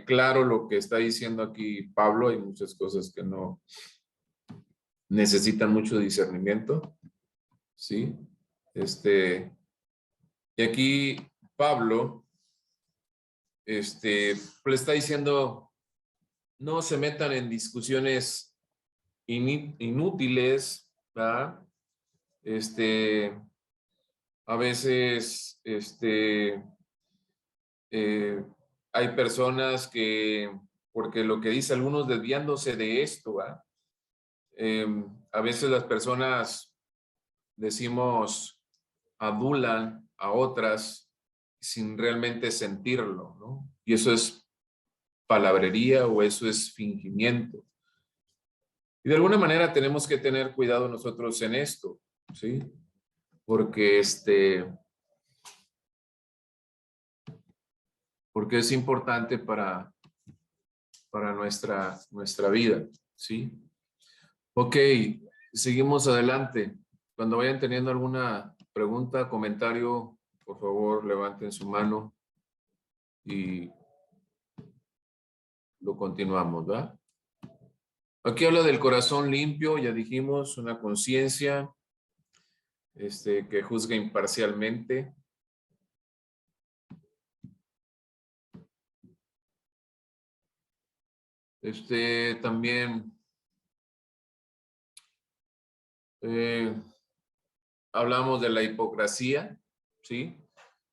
claro lo que está diciendo aquí Pablo. Hay muchas cosas que no necesitan mucho discernimiento, ¿sí? Y aquí Pablo le está diciendo, no se metan en discusiones inútiles, ¿verdad? A veces, hay personas que, porque lo que dice algunos desviándose de esto, ¿va? A veces las personas, decimos, adulan a otras sin realmente sentirlo, ¿no? Y eso es palabrería o eso es fingimiento. Y de alguna manera tenemos que tener cuidado nosotros en esto, ¿sí? Porque porque es importante para nuestra vida, ¿sí? Ok, seguimos adelante. Cuando vayan teniendo alguna pregunta, comentario, por favor, levanten su mano y lo continuamos, ¿verdad? Aquí habla del corazón limpio, ya dijimos, una conciencia que juzga imparcialmente. También hablamos de la hipocresía, ¿sí?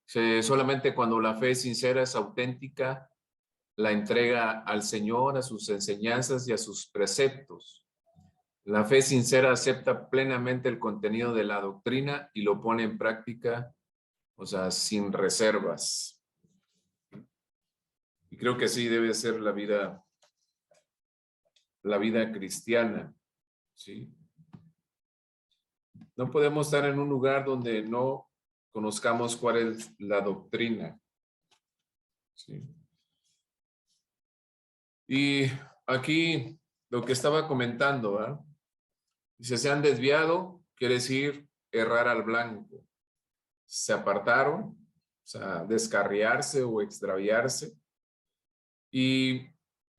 Solamente cuando la fe sincera es auténtica, la entrega al Señor, a sus enseñanzas y a sus preceptos. La fe sincera acepta plenamente el contenido de la doctrina y lo pone en práctica, o sea, sin reservas. Y creo que así debe ser la vida cristiana, ¿sí? No podemos estar en un lugar donde no conozcamos cuál es la doctrina, ¿sí? Y aquí lo que estaba comentando, ¿verdad? Dice, se han desviado, quiere decir errar al blanco. Se apartaron, o sea, descarriarse o extraviarse. Y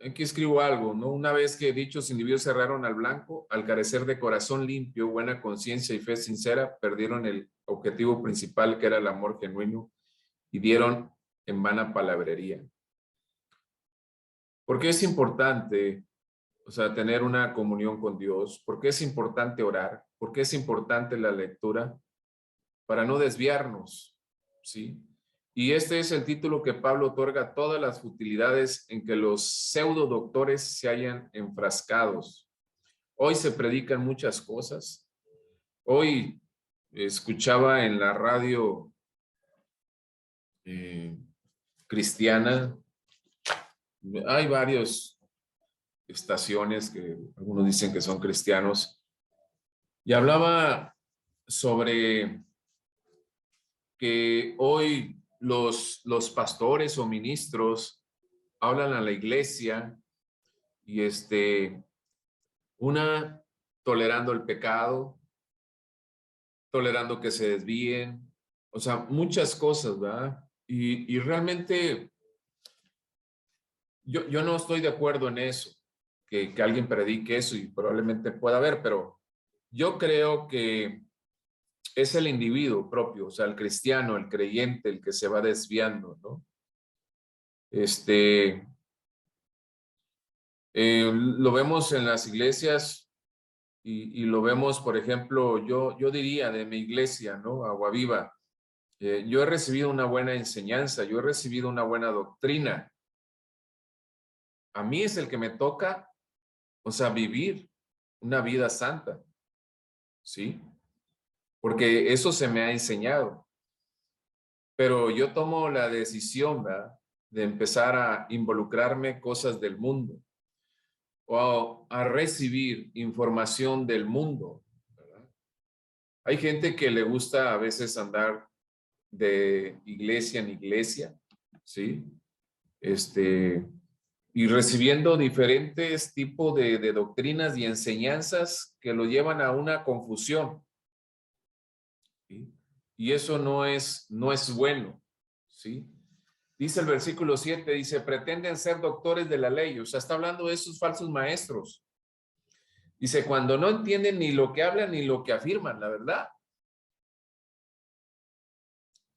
aquí escribo algo, ¿no? Una vez que dichos individuos cerraron al blanco, al carecer de corazón limpio, buena conciencia y fe sincera, perdieron el objetivo principal, que era el amor genuino, y dieron en vana palabrería. ¿Por qué es importante, o sea, tener una comunión con Dios? ¿Por qué es importante orar? ¿Por qué es importante la lectura? Para no desviarnos, ¿sí? Y este es el título que Pablo otorga a todas las futilidades en que los pseudo doctores se hayan enfrascados. Hoy se predican muchas cosas. Hoy escuchaba en la radio cristiana, hay varias estaciones que algunos dicen que son cristianos, y hablaba sobre que hoy los pastores o ministros hablan a la iglesia y una tolerando el pecado, tolerando que se desvíen, o sea, muchas cosas, ¿verdad? Y realmente yo no estoy de acuerdo en eso, que alguien predique eso, y probablemente pueda haber, pero yo creo que es el individuo propio, o sea, el cristiano, el creyente, el que se va desviando, ¿no? Lo vemos en las iglesias y lo vemos, por ejemplo, yo diría de mi iglesia, ¿no? Agua Viva. Yo he recibido una buena enseñanza, yo he recibido una buena doctrina. A mí es el que me toca, o sea, vivir una vida santa, ¿sí? Porque eso se me ha enseñado. Pero yo tomo la decisión, ¿verdad?, de empezar a involucrarme cosas del mundo o a recibir información del mundo, ¿verdad? Hay gente que le gusta a veces andar de iglesia en iglesia, ¿sí? Y recibiendo diferentes tipos de doctrinas y enseñanzas que lo llevan a una confusión, ¿sí? Y eso no es bueno, ¿sí? Dice el versículo 7, dice, pretenden ser doctores de la ley. O sea, está hablando de esos falsos maestros. Dice, cuando no entienden ni lo que hablan ni lo que afirman, la verdad.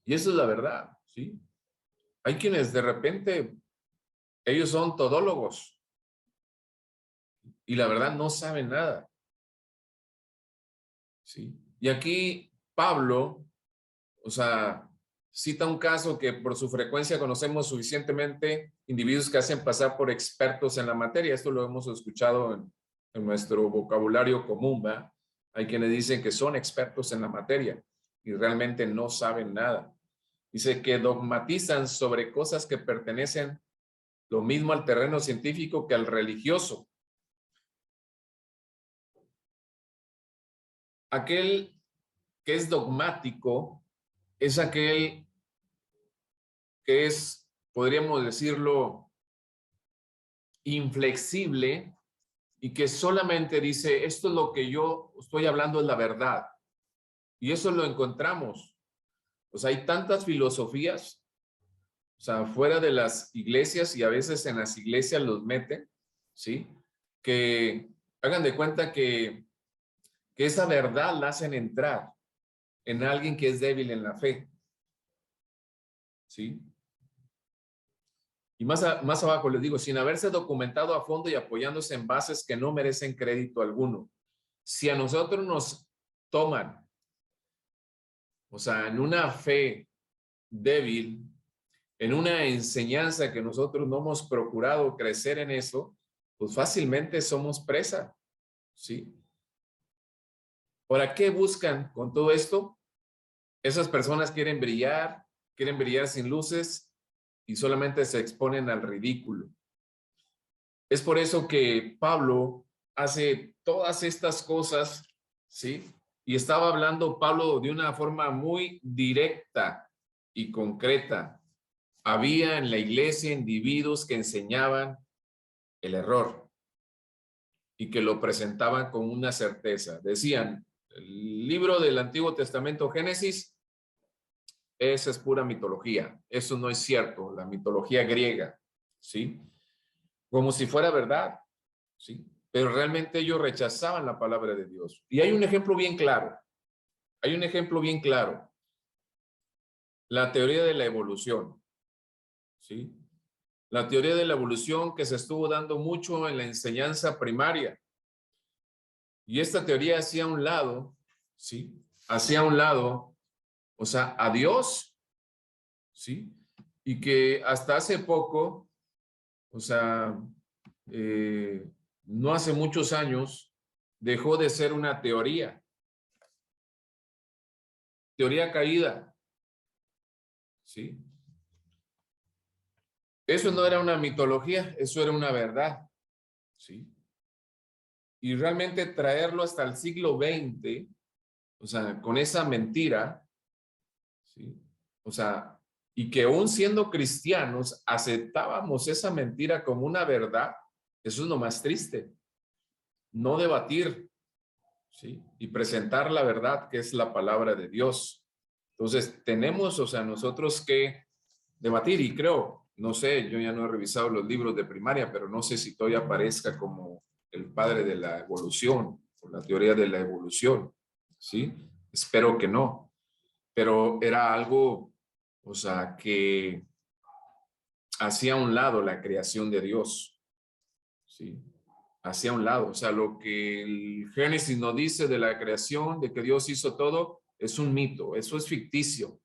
Y eso es la verdad, ¿sí? Hay quienes de repente, ellos son todólogos y la verdad no saben nada, ¿sí? Y aquí Pablo, o sea, cita un caso que por su frecuencia conocemos suficientemente, individuos que hacen pasar por expertos en la materia. Esto lo hemos escuchado en nuestro vocabulario común, ¿va? Hay quienes dicen que son expertos en la materia y realmente no saben nada. Dice que dogmatizan sobre cosas que pertenecen lo mismo al terreno científico que al religioso. Aquel que es dogmático es aquel que es, podríamos decirlo, inflexible y que solamente dice, esto es lo que yo estoy hablando, es la verdad. Y eso lo encontramos. O sea, hay tantas filosofías, o sea, fuera de las iglesias, y a veces en las iglesias los meten, ¿sí? Que hagan de cuenta que esa verdad la hacen entrar en alguien que es débil en la fe, ¿sí? Y más abajo les digo, sin haberse documentado a fondo y apoyándose en bases que no merecen crédito alguno. Si a nosotros nos toman, o sea, en una fe débil, en una enseñanza que nosotros no hemos procurado crecer en eso, pues fácilmente somos presa, ¿sí? ¿Para qué buscan con todo esto? Esas personas quieren brillar sin luces y solamente se exponen al ridículo. Es por eso que Pablo hace todas estas cosas, ¿sí? Y estaba hablando Pablo de una forma muy directa y concreta. Había en la iglesia individuos que enseñaban el error y que lo presentaban con una certeza. Decían, el libro del Antiguo Testamento, Génesis, esa es pura mitología. Eso no es cierto, la mitología griega, ¿sí? Como si fuera verdad, ¿sí? Pero realmente ellos rechazaban la palabra de Dios. Y hay un ejemplo bien claro. Hay un ejemplo bien claro. La teoría de la evolución, ¿sí? La teoría de la evolución que se estuvo dando mucho en la enseñanza primaria. Y esta teoría hacía a un lado, ¿sí? Hacía a un lado, o sea, a Dios, ¿sí? Y que hasta hace poco, o sea, no hace muchos años, dejó de ser una teoría. Teoría caída, ¿sí? Eso no era una mitología, eso era una verdad, ¿sí? Y realmente traerlo hasta el siglo XX, o sea, con esa mentira, ¿sí? O sea, y que aún siendo cristianos aceptábamos esa mentira como una verdad, eso es lo más triste. No debatir, ¿sí? Y presentar la verdad, que es la palabra de Dios. Entonces, tenemos, o sea, nosotros que debatir, y creo, no sé, yo ya no he revisado los libros de primaria, pero no sé si todavía aparezca como el padre de la evolución, o la teoría de la evolución, ¿sí? Espero que no, pero era algo, o sea, que hacía a un lado la creación de Dios, ¿sí? Hacia un lado, o sea, lo que el Génesis nos dice de la creación, de que Dios hizo todo, es un mito, eso es ficticio.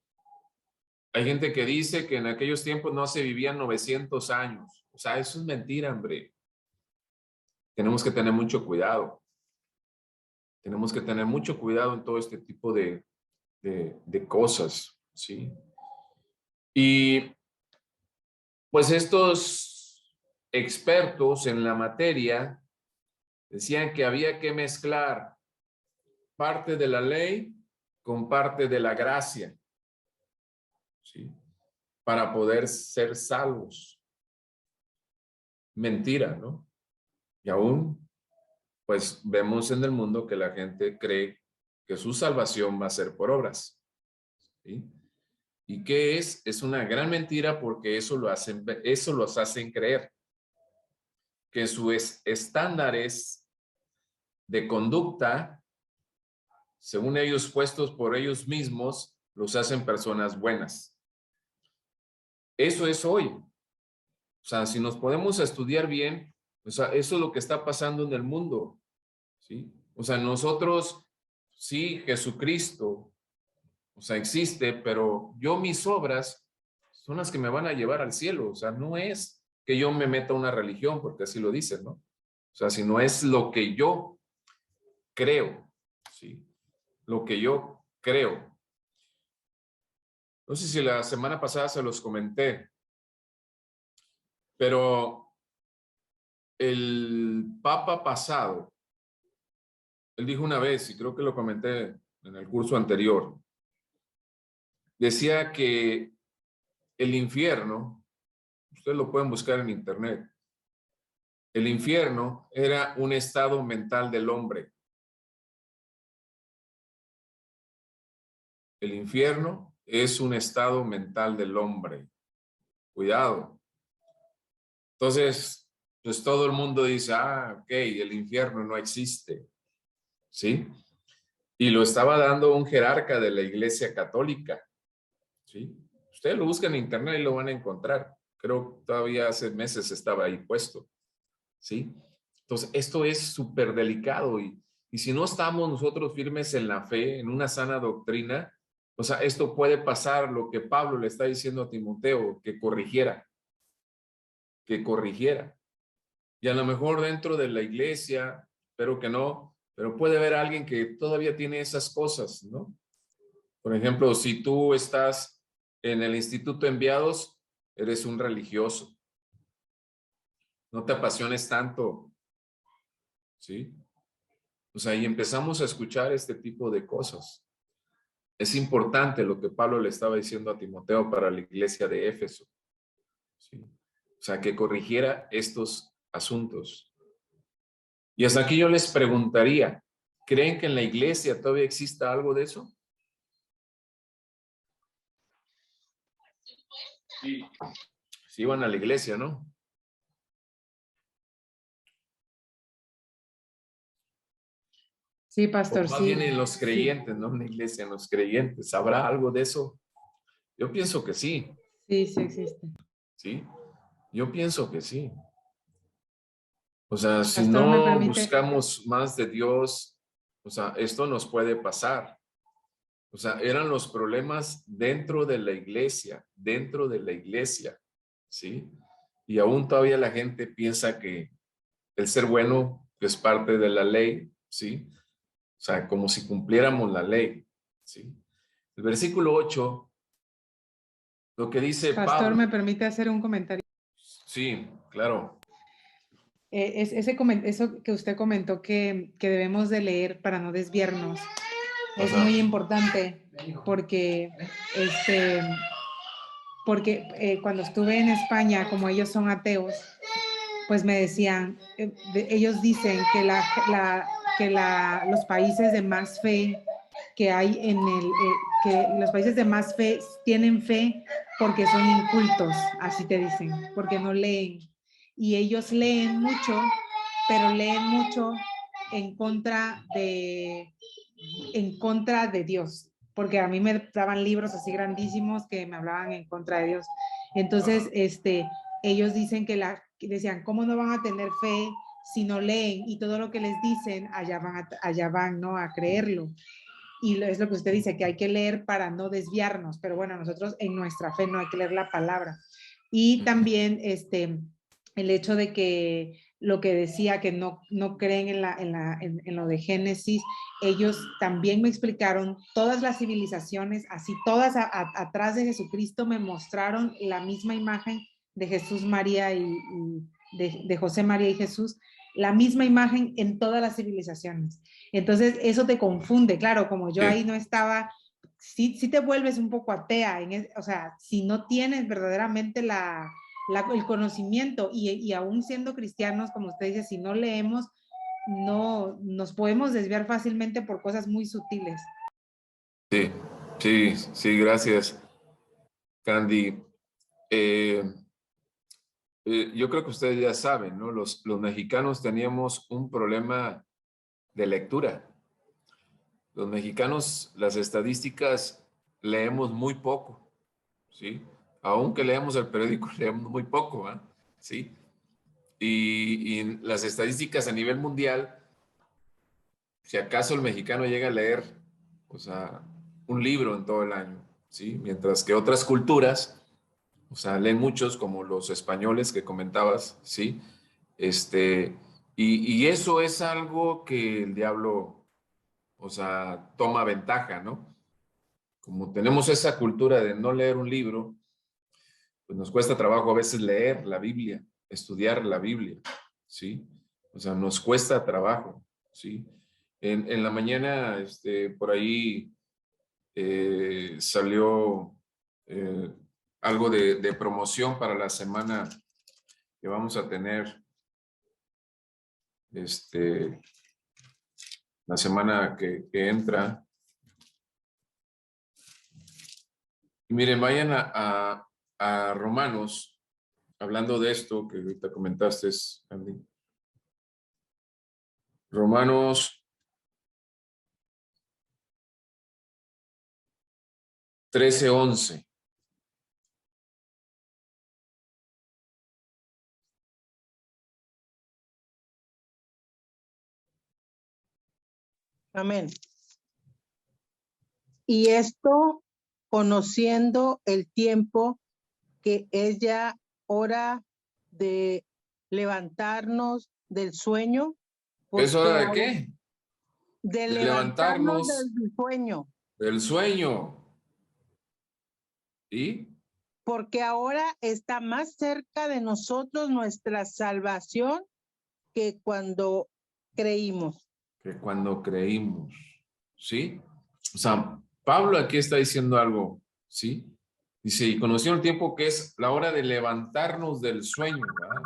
Hay gente que dice que en aquellos tiempos no se vivían 900 años, o sea, eso es mentira, hombre. Tenemos que tener mucho cuidado. Tenemos que tener mucho cuidado en todo este tipo de cosas, ¿sí? Y pues estos expertos en la materia decían que había que mezclar parte de la ley con parte de la gracia, ¿sí? Para poder ser salvos. Mentira, ¿no? Y aún, pues vemos en el mundo que la gente cree que su salvación va a ser por obras, ¿sí? ¿Y qué es? Es una gran mentira porque eso los hacen creer que sus estándares de conducta, según ellos puestos por ellos mismos, los hacen personas buenas. Eso es hoy. O sea, si nos podemos estudiar bien, o sea, eso es lo que está pasando en el mundo, ¿sí? O sea, nosotros, sí, Jesucristo, o sea, existe, pero mis obras son las que me van a llevar al cielo. O sea, no es que yo me meta a una religión, porque así lo dicen, ¿no? O sea, si no es lo que yo creo, ¿sí? Lo que yo creo. No sé si la semana pasada se los comenté, pero el Papa pasado, él dijo una vez, y creo que lo comenté en el curso anterior, decía que el infierno, ustedes lo pueden buscar en internet, el infierno era un estado mental del hombre. El infierno es un estado mental del hombre. Cuidado. Entonces, pues todo el mundo dice, ok, el infierno no existe, ¿sí? Y lo estaba dando un jerarca de la Iglesia Católica, ¿sí? Ustedes lo buscan en internet y lo van a encontrar. Creo que todavía hace meses estaba ahí puesto, ¿sí? Entonces, esto es súper delicado y si no estamos nosotros firmes en la fe, en una sana doctrina, O sea, esto puede pasar, lo que Pablo le está diciendo a Timoteo, que corrigiera. Y a lo mejor dentro de la iglesia, espero que no, pero puede haber alguien que todavía tiene esas cosas, ¿no? Por ejemplo, si tú estás en el Instituto de Enviados, eres un religioso. No te apasiones tanto, ¿sí? O sea, y empezamos a escuchar este tipo de cosas. Es importante lo que Pablo le estaba diciendo a Timoteo para la iglesia de Éfeso, ¿sí? O sea, que corrigiera estos asuntos. Y hasta aquí yo les preguntaría, ¿creen que en la iglesia todavía exista algo de eso? Sí, sí iban a la iglesia, ¿no? Sí, O pastor, más sí. bien en los Sí. creyentes, no en la iglesia, en los creyentes. ¿Habrá algo de eso? Yo pienso que sí, Sí, sí existe. ¿sí? Yo pienso que sí. O sea, si Pastor, ¿me no permite? buscamos más de Dios, o sea, esto nos puede pasar. O sea, eran los problemas dentro de la iglesia, ¿sí? Y aún todavía la gente piensa que el ser bueno es parte de la ley, ¿sí? O sea, como si cumpliéramos la ley, ¿sí? El versículo 8, lo que dice Pastor, Pablo, ¿me permite hacer un comentario? sí, claro. Eso que usted comentó que debemos de leer para no desviarnos es Ajá. muy importante porque, cuando estuve en España, como ellos son ateos, pues me decían, ellos dicen que, los países de más fe que hay que los países de más fe tienen fe porque son incultos, así te dicen, porque no leen. Y ellos leen mucho, pero leen mucho en contra de Dios, porque a mí me daban libros así grandísimos que me hablaban en contra de Dios. Entonces, ellos dicen que decían, ¿cómo no van a tener fe si no leen? Y todo lo que les dicen, allá van, ¿no? A creerlo. Y es lo que usted dice, que hay que leer para no desviarnos, pero bueno, nosotros en nuestra fe no hay que leer la palabra. Y también el hecho de que lo que decía que no creen en lo de Génesis, ellos también me explicaron todas las civilizaciones, así todas atrás de Jesucristo me mostraron la misma imagen de Jesús, María y de José, María y Jesús, la misma imagen en todas las civilizaciones. Entonces, eso te confunde, claro, como yo ahí no estaba, sí te vuelves un poco atea, o sea, si no tienes verdaderamente el conocimiento y aún siendo cristianos, como usted dice, si no leemos, no nos podemos desviar fácilmente por cosas muy sutiles. Sí, gracias, Candy. Yo creo que ustedes ya saben, ¿no? Los mexicanos teníamos un problema de lectura. Los mexicanos, las estadísticas, leemos muy poco, ¿sí? Aunque leemos el periódico, leemos muy poco, ¿ah? ¿Sí? Y las estadísticas a nivel mundial, si acaso el mexicano llega a leer, o sea, un libro en todo el año, ¿sí? Mientras que otras culturas, o sea, leen muchos, como los españoles que comentabas, ¿sí? Y eso es algo que el diablo, o sea, toma ventaja, ¿no? Como tenemos esa cultura de no leer un libro, pues nos cuesta trabajo a veces leer la Biblia, estudiar la Biblia, ¿sí? O sea, nos cuesta trabajo, ¿sí? En la mañana, por ahí salió algo de promoción para la semana que vamos a tener, la semana que entra. Y miren, vayan a Romanos, hablando de esto que ahorita comentaste, Andy. Romanos 13:11. Amén. Y esto conociendo el tiempo que es ya hora de levantarnos del sueño. ¿Es hora de qué? De De levantarnos levantarnos del sueño. del sueño. ¿Y? Porque ahora está más cerca de nosotros nuestra salvación que cuando creímos. Que cuando creímos, ¿sí? O sea, Pablo aquí está diciendo algo, ¿sí? Dice, y conocieron el tiempo que es la hora de levantarnos del sueño, ¿verdad?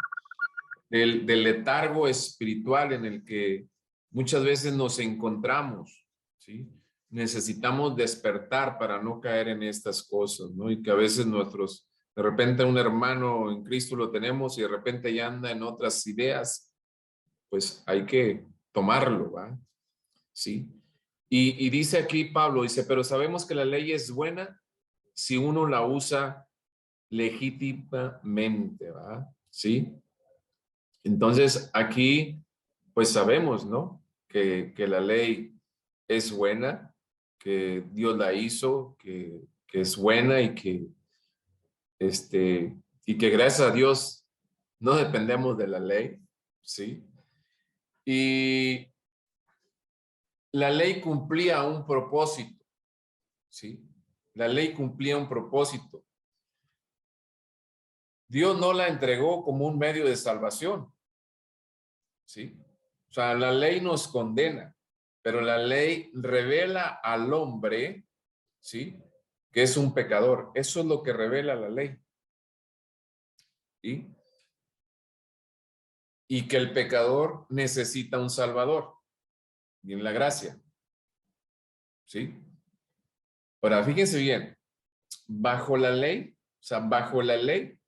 Del letargo espiritual en el que muchas veces nos encontramos, ¿sí? Necesitamos despertar para no caer en estas cosas, ¿no? Y que a veces de repente un hermano en Cristo lo tenemos y de repente ya anda en otras ideas, pues hay que tomarlo, ¿va? ¿Sí? Y dice aquí Pablo, dice, pero sabemos que la ley es buena si uno la usa legítimamente, ¿va? ¿Sí? Entonces aquí, pues sabemos, ¿no? Que la ley es buena, que Dios la hizo, que es buena y que gracias a Dios no dependemos de la ley, ¿sí? Y la ley cumplía un propósito, ¿sí? La ley cumplía un propósito. Dios no la entregó como un medio de salvación, ¿sí? O sea, la ley nos condena, pero la ley revela al hombre, ¿sí? Que es un pecador. Eso es lo que revela la ley. ¿Sí? Y que el pecador necesita un salvador. Y en la gracia. ¿Sí? Ahora, fíjense bien. Bajo la ley, o sea, bajo la ley,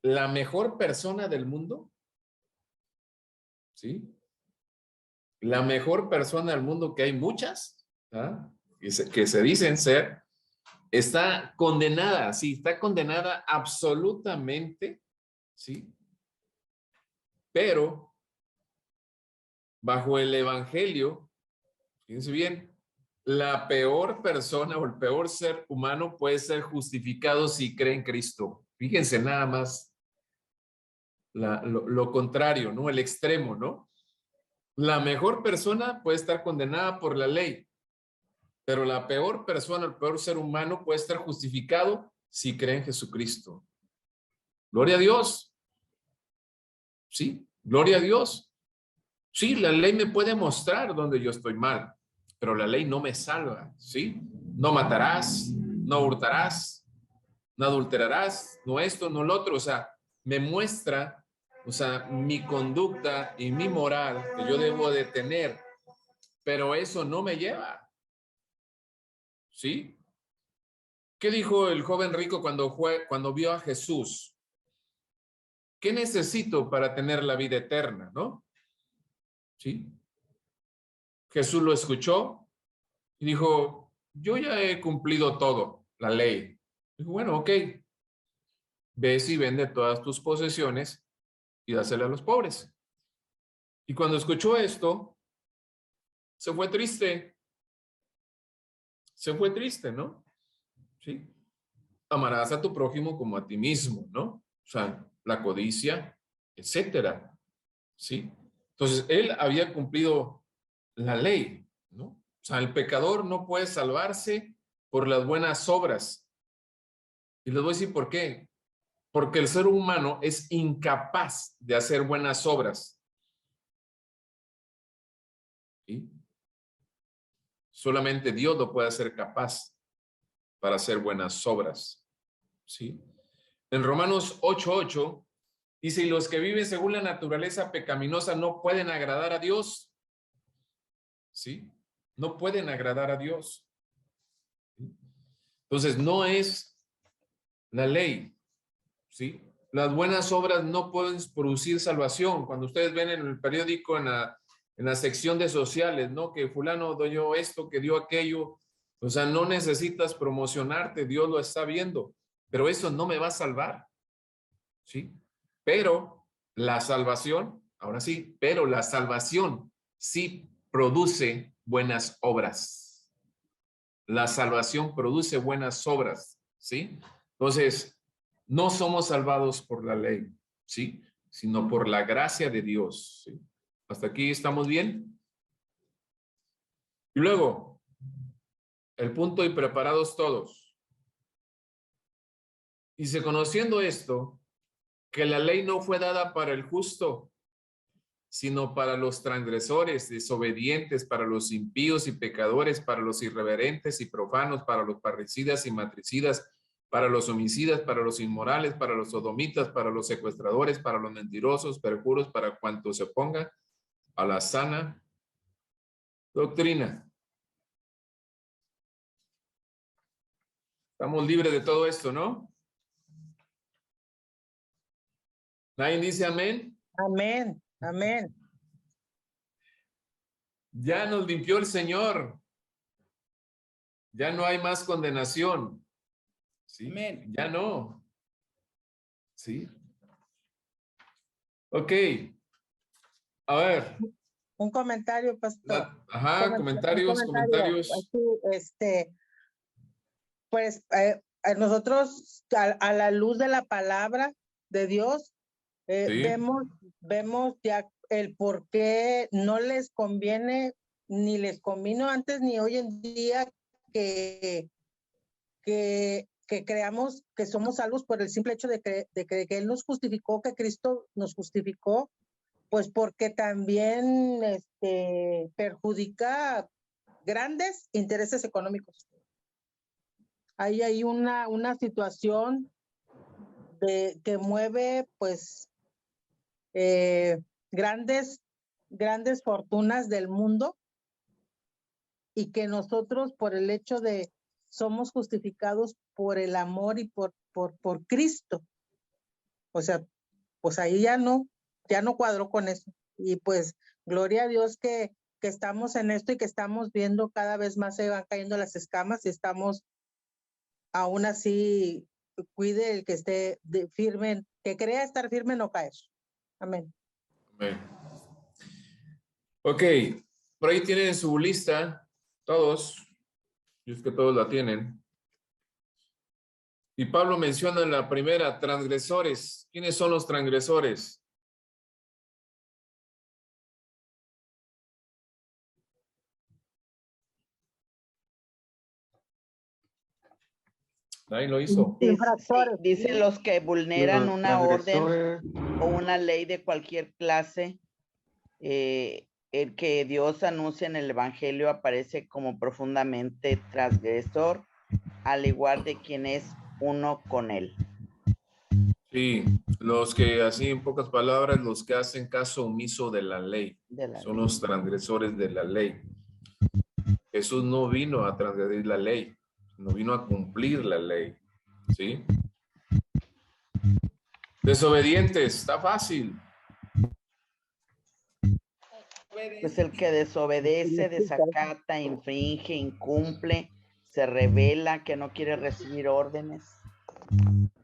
la mejor persona del mundo, ¿sí? La mejor persona del mundo, que hay muchas, ¿ah? que se dicen ser, está condenada, sí, está condenada absolutamente, ¿sí? Pero bajo el evangelio, fíjense bien, la peor persona o el peor ser humano puede ser justificado si cree en Cristo. Fíjense nada más lo contrario, ¿no? El extremo, ¿no? La mejor persona puede estar condenada por la ley, pero la peor persona, el peor ser humano puede estar justificado si cree en Jesucristo. Gloria a Dios. Sí, gloria a Dios. Sí, la ley me puede mostrar donde yo estoy mal, pero la ley no me salva, ¿sí? No matarás, no hurtarás, no adulterarás, no esto, no lo otro. O sea, me muestra, o sea, mi conducta y mi moral que yo debo de tener, pero eso no me lleva, ¿sí? ¿Qué dijo el joven rico cuando vio a Jesús? ¿Qué necesito para tener la vida eterna, no? ¿Sí? Jesús lo escuchó y dijo, yo ya he cumplido todo, la ley. Dijo, bueno, ok, ves y vende todas tus posesiones y dásela a los pobres. Y cuando escuchó esto, se fue triste. Se fue triste, ¿no? ¿Sí? Amarás a tu prójimo como a ti mismo, ¿no? O sea, la codicia, etcétera. ¿Sí? Entonces, él había cumplido la ley, ¿no? O sea, el pecador no puede salvarse por las buenas obras. Y les voy a decir por qué. Porque el ser humano es incapaz de hacer buenas obras. ¿Sí? Solamente Dios lo puede hacer capaz para hacer buenas obras. ¿Sí? En Romanos 8:8 dice, y los que viven según la naturaleza pecaminosa no pueden agradar a Dios. ¿Sí? No pueden agradar a Dios. ¿Sí? Entonces, no es la ley. ¿Sí? Las buenas obras no pueden producir salvación. Cuando ustedes ven en el periódico, en la sección de sociales, ¿no? Que fulano dio esto, que dio aquello. O sea, no necesitas promocionarte, Dios lo está viendo. Pero eso no me va a salvar. ¿Sí? Pero la salvación, ahora sí, pero la salvación sí produce buenas obras. la salvación produce buenas obras, ¿sí? Entonces, no somos salvados por la ley, ¿sí? Sino por la gracia de Dios, ¿sí? ¿Hasta aquí estamos bien? Y luego, el punto y preparados todos. Dice, conociendo esto, que la ley no fue dada para el justo, sino para los transgresores, desobedientes, para los impíos y pecadores, para los irreverentes y profanos, para los parricidas y matricidas, para los homicidas, para los inmorales, para los sodomitas, para los secuestradores, para los mentirosos, perjuros, para cuanto se oponga a la sana doctrina. Estamos libres de todo esto, ¿no? ¿Nadie dice amén? Amén, amén. Ya nos limpió el Señor. Ya no hay más condenación. ¿Sí? Amén. Ya no. ¿Sí? Ok. A ver. Un comentario, pastor. Ajá, comentarios. Aquí, pues nosotros a la luz de la palabra de Dios Sí. vemos ya el por qué no les conviene, ni les convino antes ni hoy en día que creamos que somos salvos por el simple hecho de que Él nos justificó, que Cristo nos justificó, pues porque también perjudica grandes intereses económicos. Ahí hay una situación que mueve pues grandes fortunas del mundo, y que nosotros por el hecho de somos justificados por el amor y por Cristo. O sea, pues ahí ya no cuadró con eso. Y pues gloria a Dios que estamos en esto y que estamos viendo cada vez más se van cayendo las escamas, y estamos aún así, cuide el que esté firme, que crea estar firme, no caer. Amén. Amén. Ok, por ahí tienen su lista, todos, y es que todos la tienen. Y Pablo menciona en la primera, transgresores. ¿Quiénes son los transgresores? Nadie lo hizo. Dice los que vulneran una orden o una ley de cualquier clase. El que Dios anuncia en el Evangelio aparece como profundamente transgresor, al igual de quien es uno con él. Sí, los que, así en pocas palabras, los que hacen caso omiso de la ley, son los transgresores de la ley. Jesús no vino a transgredir la ley, no vino a cumplir la ley, ¿sí? Desobedientes, está fácil. Pues el que desobedece, desacata, infringe, incumple, se rebela, que no quiere recibir órdenes.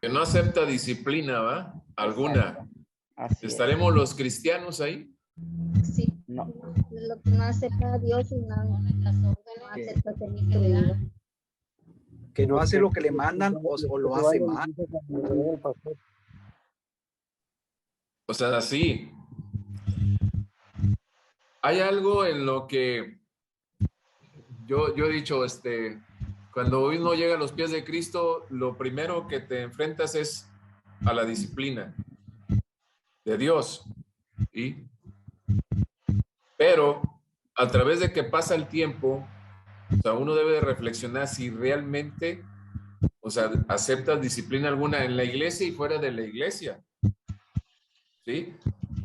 Que no acepta disciplina, ¿va? Alguna. ¿Estaremos los cristianos ahí? Sí. No. Lo que no acepta a Dios y no acepta a Que no hace lo que le mandan o lo hace mal. O sea, sí. Hay algo en lo que yo he dicho, cuando uno llega a los pies de Cristo, lo primero que te enfrentas es a la disciplina de Dios. ¿Sí? Pero a través de que pasa el tiempo, o sea, uno debe de reflexionar si realmente, o sea, aceptas disciplina alguna en la iglesia y fuera de la iglesia. ¿Sí?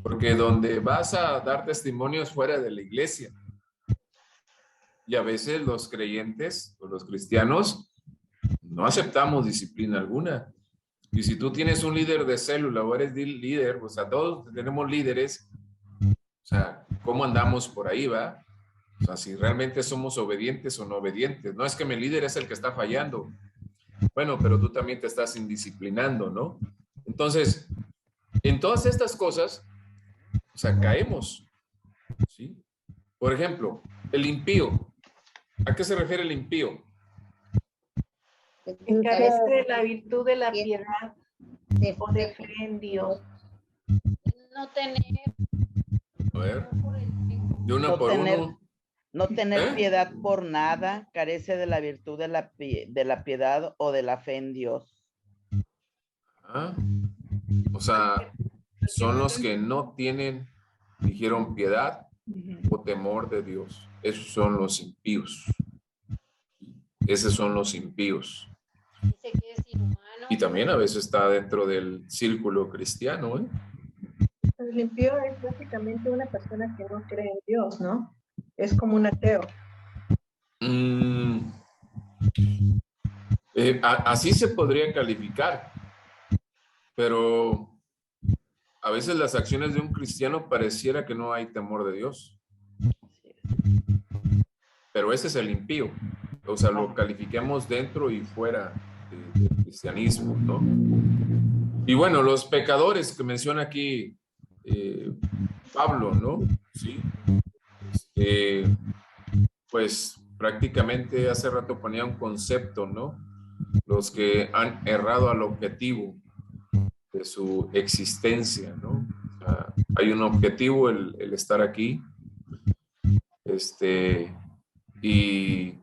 Porque donde vas a dar testimonios fuera de la iglesia. Y a veces los creyentes o los cristianos no aceptamos disciplina alguna. Y si tú tienes un líder de célula o eres líder, o sea, todos tenemos líderes, o sea, ¿cómo andamos por ahí, va? O sea, si realmente somos obedientes o no obedientes. No es que mi líder es el que está fallando. Bueno, pero tú también te estás indisciplinando, ¿no? Entonces, en todas estas cosas, o sea, caemos, ¿sí? Por ejemplo, el impío. ¿A qué se refiere el impío? Que carece de la virtud de la piedad o de fe en Dios. No tener. A ver. De una por uno. No tener piedad por nada, carece de la virtud de la piedad o de la fe en Dios. Ah, o sea, son los que no tienen, dijeron, piedad o temor de Dios. Esos son los impíos. Esos son los impíos. Dice que es inhumano. Y también a veces está dentro del círculo cristiano, ¿eh? El impío es básicamente una persona que no cree en Dios, ¿no? Es como un ateo. Así se podría calificar, pero a veces las acciones de un cristiano pareciera que no hay temor de Dios. Pero ese es el impío. O sea, lo califiquemos dentro y fuera del cristianismo, ¿no? Y bueno, los pecadores que menciona aquí Pablo, ¿no? Sí. Pues prácticamente hace rato ponía un concepto, ¿no? Los que han errado al objetivo de su existencia, ¿no? O sea, hay un objetivo, el estar aquí. Y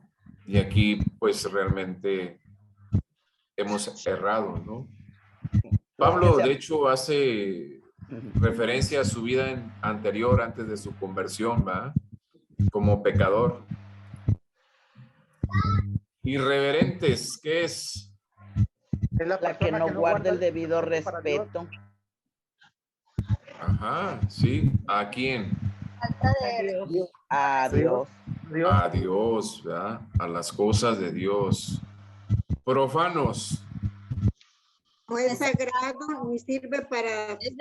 aquí pues realmente hemos errado, ¿no? Pablo, de hecho, hace referencia a su vida anterior, antes de su conversión, ¿va? Como pecador. Irreverentes, ¿qué es? Es la que no guarda el debido respeto. Ajá, sí. ¿A quién? A Dios. A Dios, ¿verdad? A las cosas de Dios. Profanos. No es sagrado ni sirve para... Es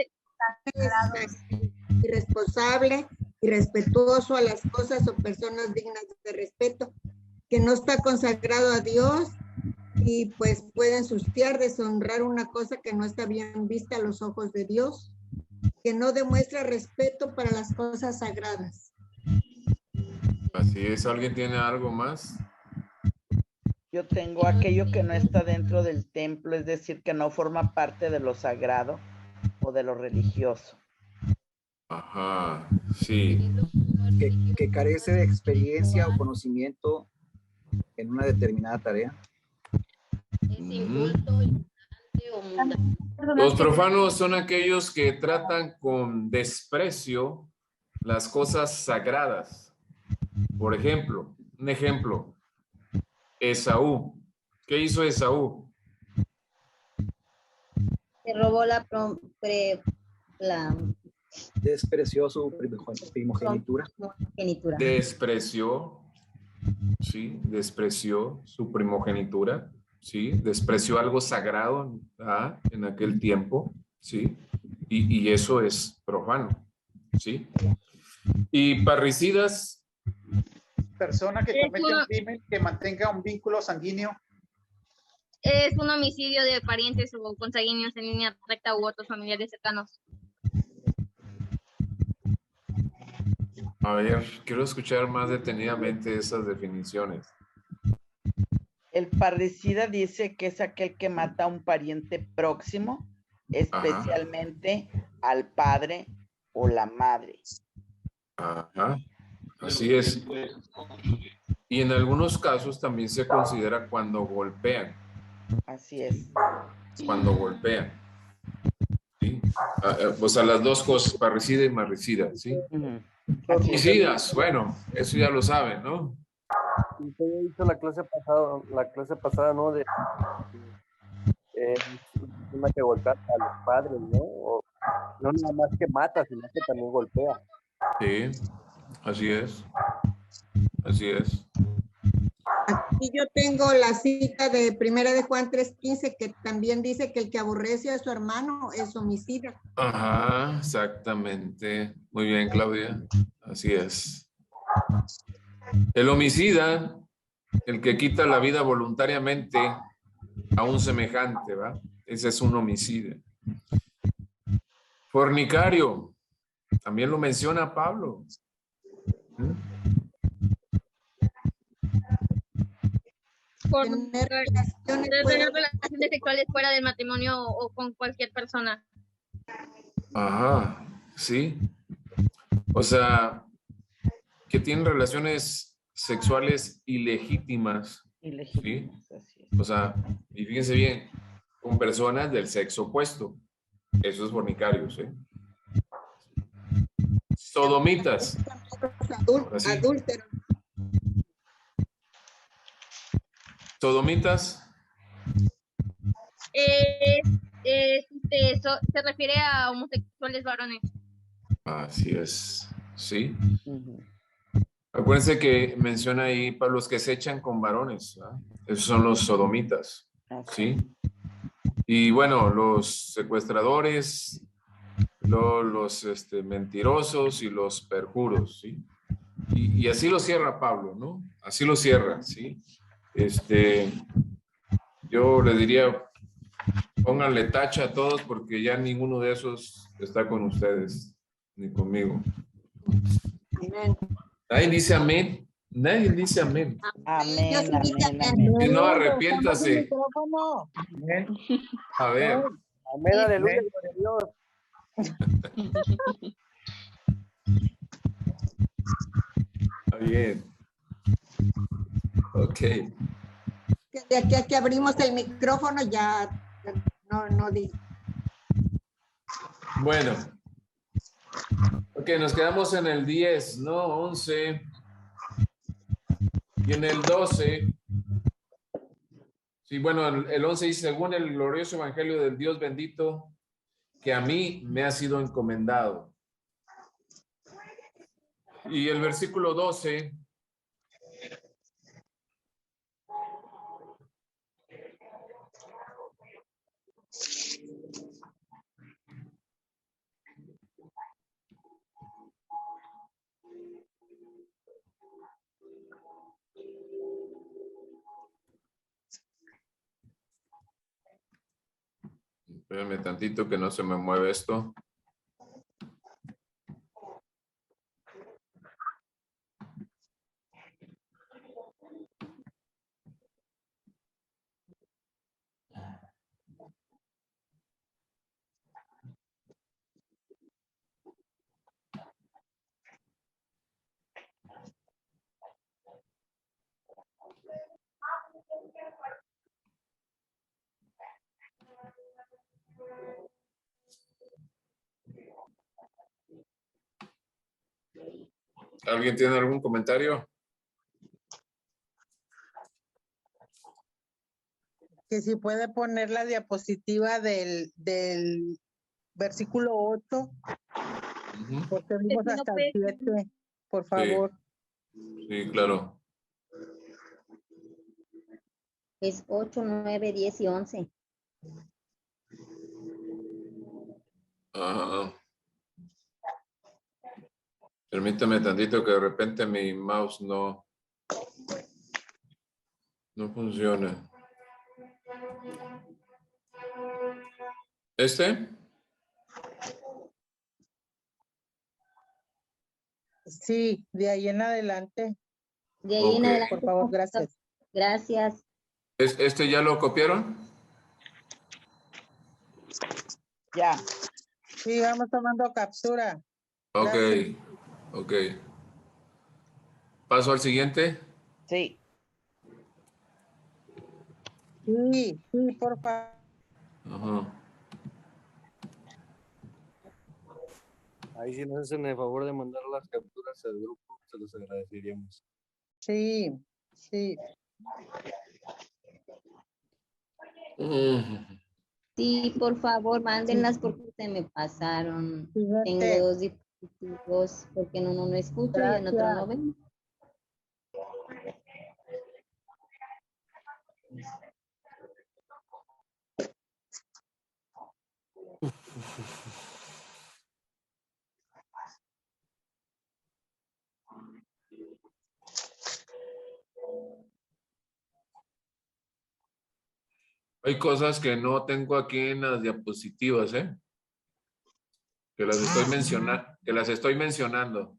irresponsable, irrespetuoso a las cosas o personas dignas de respeto, que no está consagrado a Dios y pues puede ensuciar, deshonrar una cosa que no está bien vista a los ojos de Dios, que no demuestra respeto para las cosas sagradas. Así es. ¿Alguien tiene algo más? Yo tengo aquello que no está dentro del templo, es decir, que no forma parte de lo sagrado o de lo religioso. Ajá, sí. Que carece de experiencia o conocimiento en una determinada tarea. Los profanos son aquellos que tratan con desprecio las cosas sagradas. Por ejemplo, un ejemplo, Esaú. ¿Qué hizo Esaú? Se robó la despreció su primogenitura. Despreció, sí, despreció su primogenitura, sí, despreció algo sagrado en aquel tiempo, sí, y eso es profano, sí. Y parricidas. Persona que comete un crimen que mantenga un vínculo sanguíneo. Es un homicidio de parientes o consanguíneos en línea recta u otros familiares cercanos. A ver, quiero escuchar más detenidamente esas definiciones. El parricida dice que es aquel que mata a un pariente próximo, especialmente al padre o la madre. Ajá, así es. Y en algunos casos también se considera cuando golpean. Así es. Cuando golpean. ¿Sí? O sea, las dos cosas, parricida y marricida, ¿sí? Parricidas, bueno, eso ya lo saben, ¿no? Usted ha dicho la clase pasada, ¿no? De una que golpea a los padres, ¿no? O, no nada más que mata, sino que también golpea. Sí, así es. Así es. Aquí yo tengo la cita de Primera de Juan 3:15 que también dice que el que aborrece a su hermano es homicida. Ajá, exactamente. Muy bien, Claudia. Así es. El homicida, el que quita la vida voluntariamente a un semejante, ¿va? Ese es un homicida. Fornicario, también lo menciona Pablo. Por tener relaciones tener fuera- relaciones sexuales fuera del matrimonio o con cualquier persona. Ajá, sí. O sea, que tienen relaciones sexuales ilegítimas. ¿Sí? O sea, y fíjense bien, con personas del sexo opuesto. Eso es fornicarios, ¿eh? Sodomitas. Ahora sí. Adúlteros. Sodomitas. Se refiere a homosexuales varones. Así es, sí. Acuérdense que menciona ahí para los que se echan con varones, ¿verdad? Esos son los sodomitas, ¿sí? Y bueno, los secuestradores, los mentirosos y los perjuros, ¿sí? Y así lo cierra Pablo, ¿no? Así lo cierra, ¿sí? Yo le diría, pónganle tacha a todos porque ya ninguno de esos está con ustedes, ni conmigo. Nadie dice amén. Nadie dice amén. Amén, amén, amén. Si no, arrepiéntase. A ver. Amén, aleluya, gloria a Dios. Está bien. Ok. De aquí a que abrimos el micrófono ya no digo. Bueno. Ok, nos quedamos en el 10, ¿no? 11. Y en el 12. Sí, bueno, el 11 dice, según el glorioso evangelio del Dios bendito, que a mí me ha sido encomendado. Y el versículo 12. Espérame tantito que no se me mueve esto. ¿Alguien tiene algún comentario? Que si puede poner la diapositiva del versículo 8, porque vimos hasta el 7, por favor. Sí, claro. Es 8, 9, 10 y 11. Ajá. Permítame tantito que de repente mi mouse no funciona. ¿Este? Sí, de ahí en adelante. De ahí en Ok. adelante. Por favor, gracias. Gracias. ¿Este ya lo copiaron? Ya. Sí, vamos tomando captura. Ok, ok. ¿Paso al siguiente? Sí. Sí, por favor. Ajá. Ahí si nos hacen el favor de mandar las capturas al grupo, se los agradeceríamos. Sí. Sí, por favor, mándenlas porque se me pasaron. Tengo dos dispositivos porque en uno no escucho y en otro no veo. Hay cosas que no tengo aquí en las diapositivas, ¿eh? Que las estoy mencionando.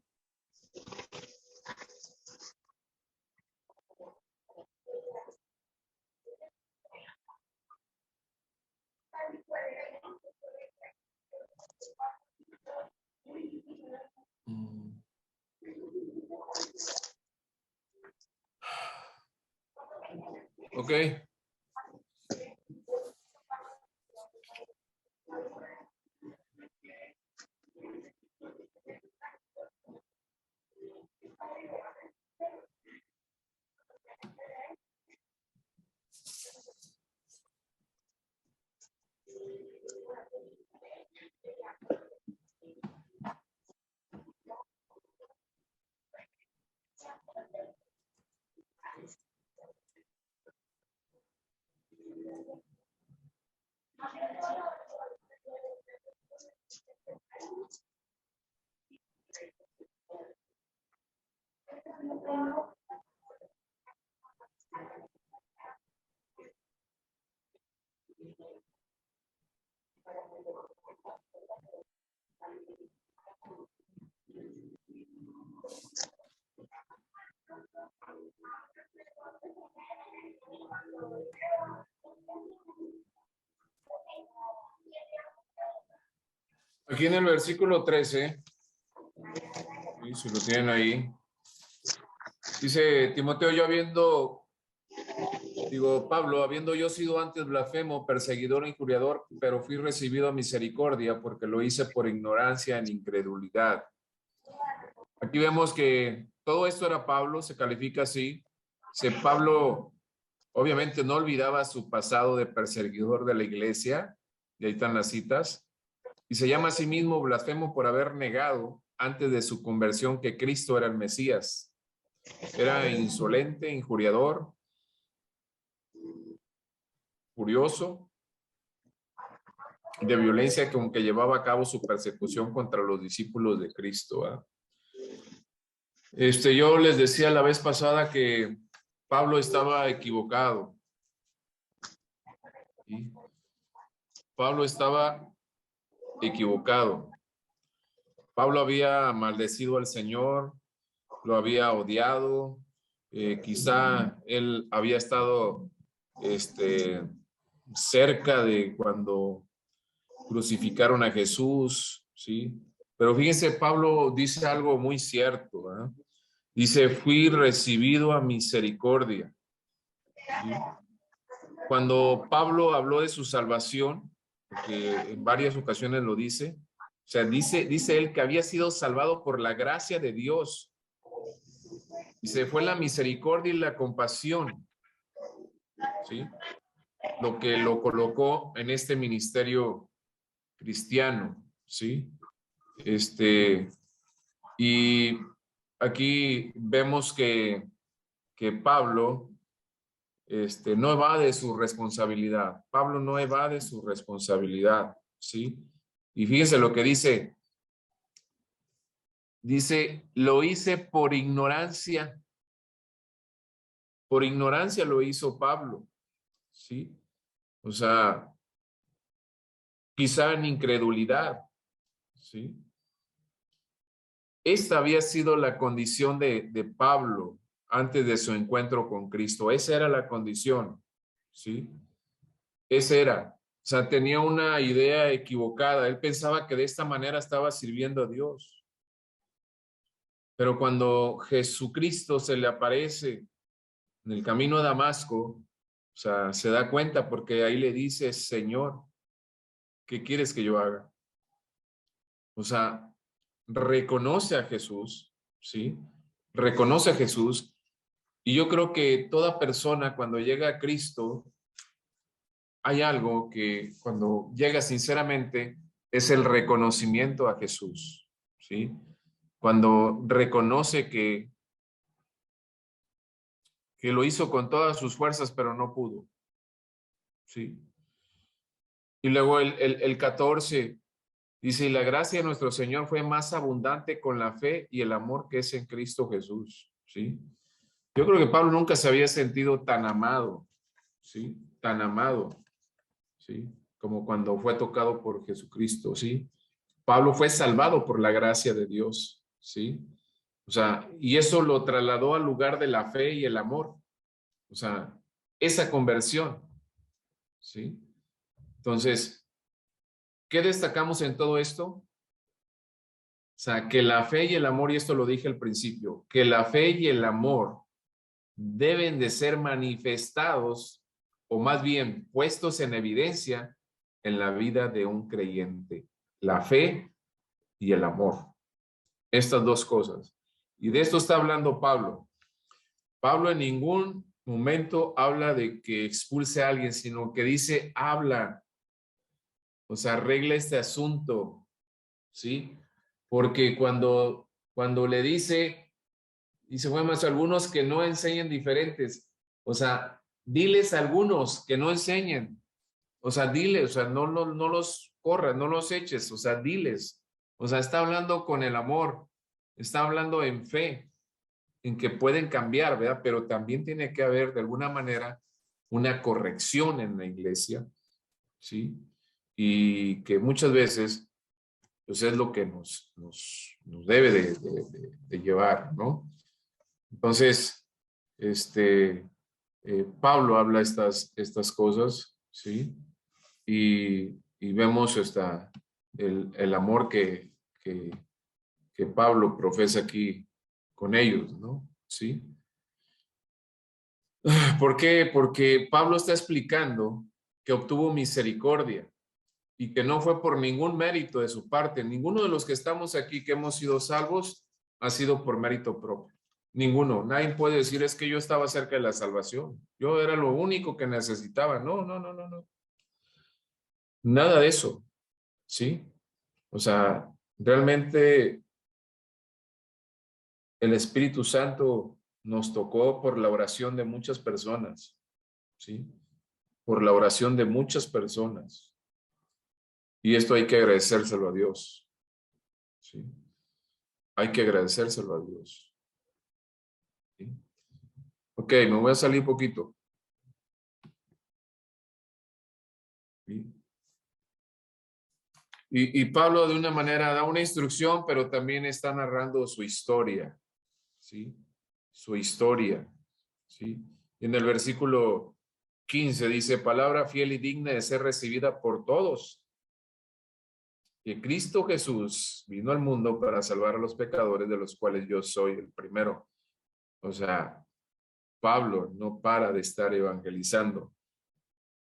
Ok. Aquí en el versículo 13, y si lo tienen ahí, dice Timoteo, Pablo, habiendo yo sido antes blasfemo, perseguidor e injuriador, pero fui recibido a misericordia porque lo hice por ignorancia en incredulidad. Aquí vemos que todo esto era Pablo, se califica así. Pablo obviamente no olvidaba su pasado de perseguidor de la iglesia, y ahí están las citas, y se llama a sí mismo blasfemo por haber negado antes de su conversión que Cristo era el Mesías. Era insolente, injuriador, furioso, de violencia con que llevaba a cabo su persecución contra los discípulos de Cristo. Yo les decía la vez pasada que Pablo estaba equivocado. ¿Sí? Pablo estaba equivocado. Pablo había maldecido al Señor, lo había odiado, quizá él había estado cerca de cuando crucificaron a Jesús, ¿sí? Pero fíjense, Pablo dice algo muy cierto, ¿eh? Dice, fui recibido a misericordia. ¿Sí? Cuando Pablo habló de su salvación, porque en varias ocasiones lo dice, o sea, dice él que había sido salvado por la gracia de Dios. Dice, fue la misericordia y la compasión, ¿sí? Lo que lo colocó en este ministerio cristiano, ¿sí? Y aquí vemos que Pablo no evade su responsabilidad. Pablo no evade su responsabilidad, ¿sí? Y fíjense lo que dice. Dice, lo hice por ignorancia. Por ignorancia lo hizo Pablo, ¿sí? O sea, quizá en incredulidad, ¿sí? Esta había sido la condición de Pablo antes de su encuentro con Cristo. Esa era la condición, ¿sí? Esa era. O sea, tenía una idea equivocada. Él pensaba que de esta manera estaba sirviendo a Dios. Pero cuando Jesucristo se le aparece en el camino a Damasco, o sea, se da cuenta porque ahí le dice, Señor, ¿qué quieres que yo haga? O sea, reconoce a Jesús, ¿sí? Reconoce a Jesús. Y yo creo que toda persona cuando llega a Cristo, hay algo que cuando llega sinceramente es el reconocimiento a Jesús, ¿sí? Cuando reconoce que lo hizo con todas sus fuerzas, pero no pudo, ¿sí? Y luego el 14 dice, y la gracia de nuestro Señor fue más abundante con la fe y el amor que es en Cristo Jesús, ¿sí? Yo creo que Pablo nunca se había sentido tan amado, ¿sí? Tan amado, ¿sí? Como cuando fue tocado por Jesucristo, ¿sí? Pablo fue salvado por la gracia de Dios, ¿sí? O sea, y eso lo trasladó al lugar de la fe y el amor. O sea, esa conversión, ¿sí? Entonces, ¿qué destacamos en todo esto? O sea, que la fe y el amor, y esto lo dije al principio, que la fe y el amor deben de ser manifestados o más bien puestos en evidencia en la vida de un creyente. La fe y el amor. Estas dos cosas. Y de esto está hablando Pablo. Pablo en ningún momento habla de que expulse a alguien, sino que dice, habla. O sea, arregla este asunto. ¿Sí? Porque cuando le dice, bueno, algunos que no enseñen diferentes. O sea, diles a algunos que no enseñen. O sea, diles, o sea, no los corras, no los eches, o sea, diles. O sea, está hablando con el amor, está hablando en fe, en que pueden cambiar, ¿verdad? Pero también tiene que haber, de alguna manera, una corrección en la iglesia, ¿sí? Y que muchas veces, pues es lo que nos debe de llevar, ¿no? Entonces, Pablo habla estas cosas, ¿sí? Y vemos el amor que Pablo profesa aquí con ellos, ¿no? ¿Sí? ¿Por qué? Porque Pablo está explicando que obtuvo misericordia y que no fue por ningún mérito de su parte. Ninguno de los que estamos aquí que hemos sido salvos ha sido por mérito propio. Ninguno. Nadie puede decir es que yo estaba cerca de la salvación. Yo era lo único que necesitaba. No. Nada de eso. ¿Sí? O sea, realmente el Espíritu Santo nos tocó por la oración de muchas personas, ¿sí? Por la oración de muchas personas. Y esto hay que agradecérselo a Dios, ¿sí? Hay que agradecérselo a Dios. ¿Sí? Ok, me voy a salir un poquito. ¿Sí? Y Pablo de una manera da una instrucción, pero también está narrando su historia, ¿sí? Su historia, ¿sí? Y en el versículo 15 dice, palabra fiel y digna de ser recibida por todos. Que Cristo Jesús vino al mundo para salvar a los pecadores, de los cuales yo soy el primero. O sea, Pablo no para de estar evangelizando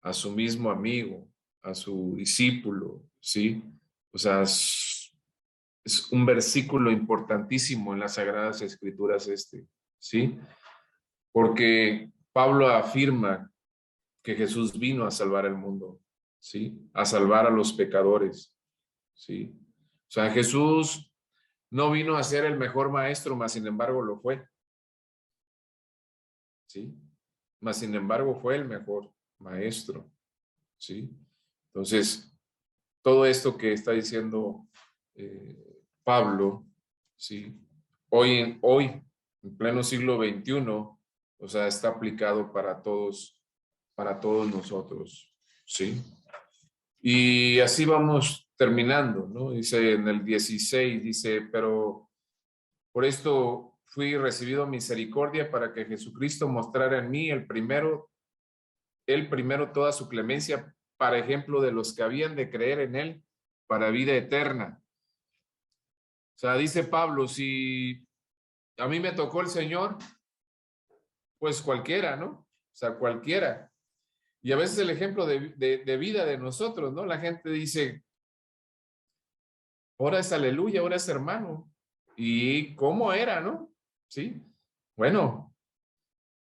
a su mismo amigo, a su discípulo, ¿sí? O sea, es un versículo importantísimo en las Sagradas Escrituras ¿sí? Porque Pablo afirma que Jesús vino a salvar el mundo, ¿sí? A salvar a los pecadores, ¿sí? O sea, Jesús no vino a ser el mejor maestro, mas sin embargo lo fue, ¿sí? Mas sin embargo fue el mejor maestro, ¿sí? Entonces, todo esto que está diciendo Pablo, ¿sí? Hoy, en pleno siglo XXI, o sea, está aplicado para todos nosotros, ¿sí? Y así vamos terminando, ¿no? Dice en el 16, dice, pero por esto fui recibido misericordia para que Jesucristo mostrara en mí el primero toda su clemencia, para ejemplo de los que habían de creer en él para vida eterna. O sea, dice Pablo, si a mí me tocó el Señor, pues cualquiera, ¿no? O sea, cualquiera. Y a veces el ejemplo de vida de nosotros, ¿no? La gente dice, ahora es aleluya, ahora es hermano. ¿Y cómo era, no? ¿Sí? Bueno,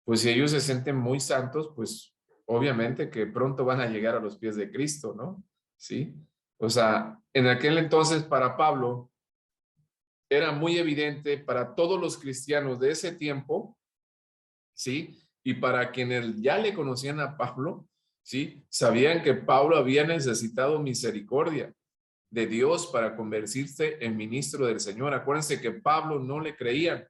pues si ellos se sienten muy santos, pues obviamente que pronto van a llegar a los pies de Cristo, ¿no? ¿Sí? O sea, en aquel entonces para Pablo era muy evidente para todos los cristianos de ese tiempo, ¿sí? Y para quienes ya le conocían a Pablo, ¿sí? Sabían que Pablo había necesitado misericordia de Dios para convertirse en ministro del Señor. Acuérdense que Pablo no le creían,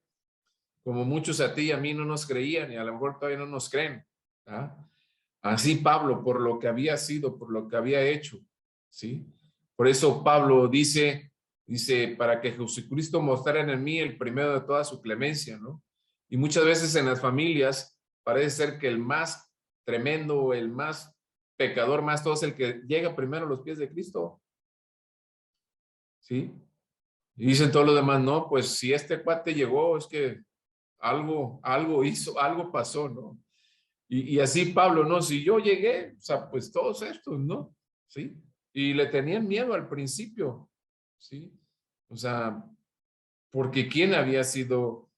como muchos a ti y a mí no nos creían y a lo mejor todavía no nos creen. ¿Ah? Así Pablo, por lo que había sido, por lo que había hecho, ¿sí? Por eso Pablo dice, para que Jesucristo mostrara en mí el primero de toda su clemencia, ¿no? Y muchas veces en las familias parece ser que el más tremendo, el más pecador, más todo es el que llega primero a los pies de Cristo, ¿sí? Y dicen todos los demás, no, pues si este cuate llegó, es que algo hizo, algo pasó, ¿no? Y así Pablo, ¿no? Si yo llegué, o sea, pues todos estos, ¿no? ¿Sí? Y le tenían miedo al principio, ¿sí? O sea, porque ¿quién había sido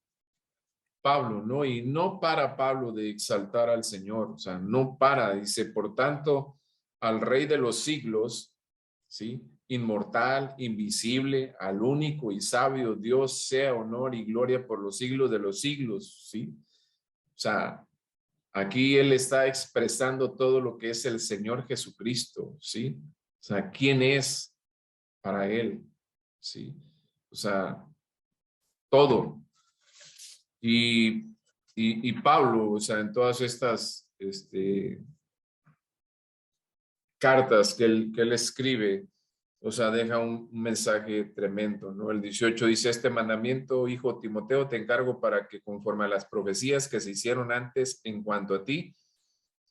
Pablo, no? Y no para Pablo de exaltar al Señor, o sea, no para, dice, por tanto, al Rey de los siglos, ¿sí? Inmortal, invisible, al único y sabio Dios, sea honor y gloria por los siglos de los siglos, ¿sí? O sea, aquí él está expresando todo lo que es el Señor Jesucristo, ¿sí? O sea, ¿quién es para él? ¿Sí? O sea, todo. Y Pablo, o sea, en todas estas cartas que él escribe, o sea, deja un mensaje tremendo, ¿no? El 18 dice, este mandamiento, hijo Timoteo, te encargo para que conforme a las profecías que se hicieron antes en cuanto a ti,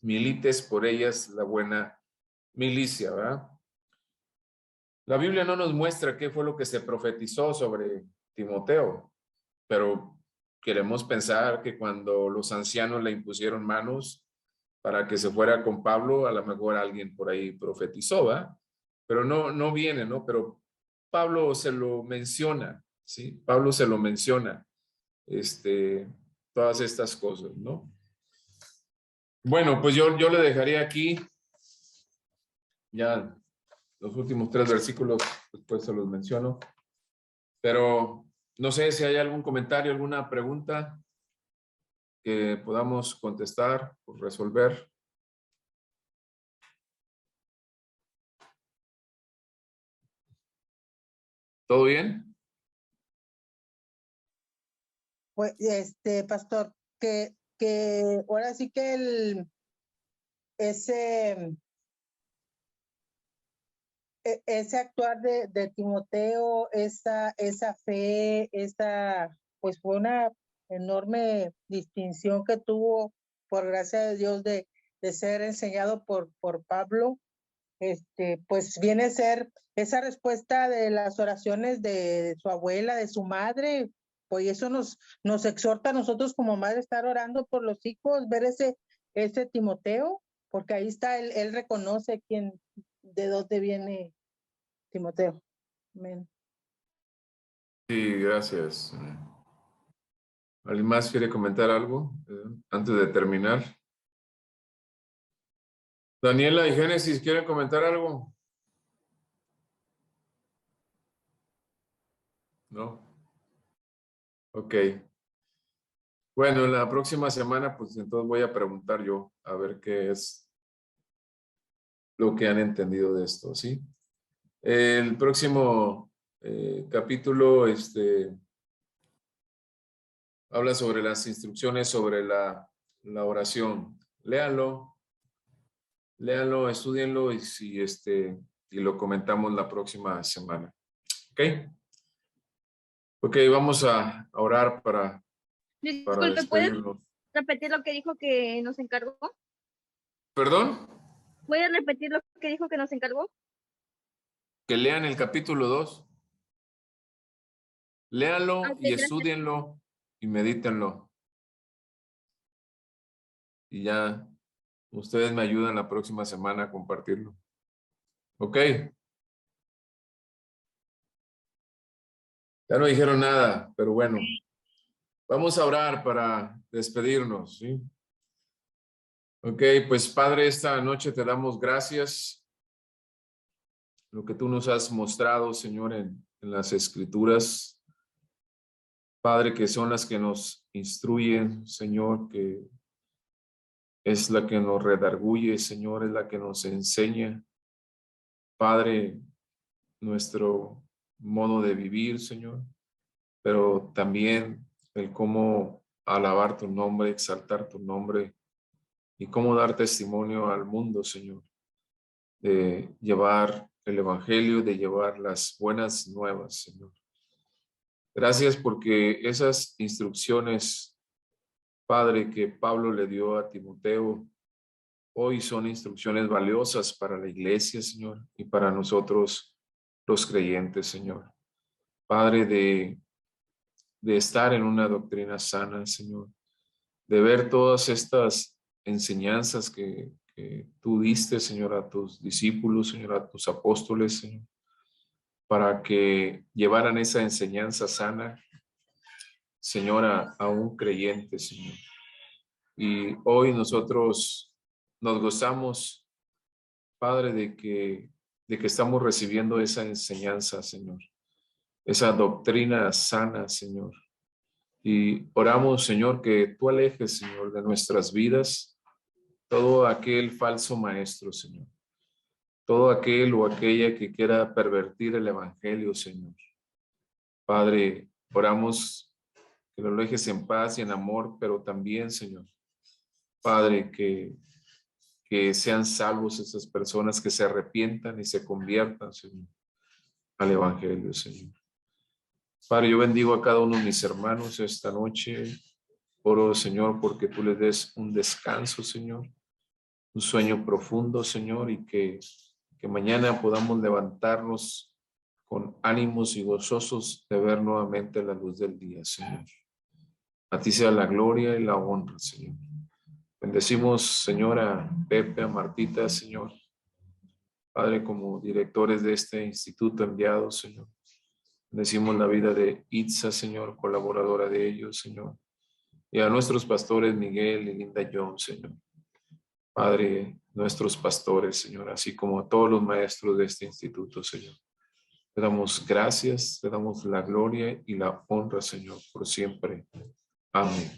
milites por ellas la buena milicia, ¿verdad? La Biblia no nos muestra qué fue lo que se profetizó sobre Timoteo, pero queremos pensar que cuando los ancianos le impusieron manos para que se fuera con Pablo, a lo mejor alguien por ahí profetizó, ¿verdad? Pero no viene, ¿no? Pero Pablo se lo menciona, ¿sí? Pablo se lo menciona, todas estas cosas, ¿no? Bueno, pues yo le dejaría aquí, ya los últimos 3 versículos, después se los menciono, pero no sé si hay algún comentario, alguna pregunta que podamos contestar o resolver. ¿Todo bien? Pues, pastor, que ahora sí que ese actuar de Timoteo, esa fe, pues fue una enorme distinción que tuvo por gracia de Dios de ser enseñado por Pablo. Pues viene a ser esa respuesta de las oraciones de su abuela, de su madre, pues eso nos exhorta a nosotros como madre estar orando por los hijos, ver ese Timoteo, porque ahí está, él reconoce de dónde viene Timoteo. Amén. Sí, gracias. ¿Alguien más quiere comentar algo antes de terminar? Daniela y Génesis, ¿quieren comentar algo? No. Ok. Bueno, la próxima semana, pues entonces voy a preguntar yo a ver qué es lo que han entendido de esto, ¿sí? El próximo capítulo, habla sobre las instrucciones sobre la oración. Léanlo, estudienlo y y lo comentamos la próxima semana. ¿Ok? Ok, vamos a orar para Disculpe, ¿puedes despedirnos. repetir lo que dijo que nos encargó? ¿Perdón? ¿Puedes repetir lo que dijo que nos encargó? Que lean el capítulo 2. Léanlo Ok, y gracias. estúdienlo y medítenlo. Y ya ustedes me ayudan la próxima semana a compartirlo. ¿Ok? Ya no dijeron nada, pero bueno. Vamos a orar para despedirnos, ¿sí? Ok, pues Padre, esta noche te damos gracias. Lo que tú nos has mostrado, Señor, en las Escrituras. Padre, que son las que nos instruyen, Señor, que es la que nos redarguye, Señor, es la que nos enseña. Padre, nuestro modo de vivir, Señor, pero también el cómo alabar tu nombre, exaltar tu nombre y cómo dar testimonio al mundo, Señor, de llevar el evangelio, de llevar las buenas nuevas, Señor. Gracias porque esas instrucciones, Padre, que Pablo le dio a Timoteo, hoy son instrucciones valiosas para la iglesia, Señor, y para nosotros los creyentes, Señor. Padre, de de estar en una doctrina sana, Señor, de ver todas estas enseñanzas que tú diste, Señor, a tus discípulos, Señor, a tus apóstoles, Señor, para que llevaran esa enseñanza sana, Señor, a un creyente, Señor. Y hoy nosotros nos gozamos, Padre, de que estamos recibiendo esa enseñanza, Señor, esa doctrina sana, Señor. Y oramos, Señor, que tú alejes, Señor, de nuestras vidas todo aquel falso maestro, Señor. Todo aquel o aquella que quiera pervertir el evangelio, Señor. Padre, oramos que lo dejes en paz y en amor, pero también, Señor, Padre, que sean salvos esas personas, que se arrepientan y se conviertan, Señor, al evangelio, Señor. Padre, yo bendigo a cada uno de mis hermanos esta noche. Oro, Señor, porque tú les des un descanso, Señor, un sueño profundo, Señor, y que mañana podamos levantarnos con ánimos y gozosos de ver nuevamente la luz del día, Señor. A ti sea la gloria y la honra, Señor. Bendecimos, Señor, a Pepe, a Martita, Señor. Padre, como directores de este instituto enviados, Señor. Bendecimos la vida de Itza, Señor, colaboradora de ellos, Señor. Y a nuestros pastores Miguel y Linda John, Señor. Padre, nuestros pastores, Señor, así como a todos los maestros de este instituto, Señor. Te damos gracias, te damos la gloria y la honra, Señor, por siempre. Amén.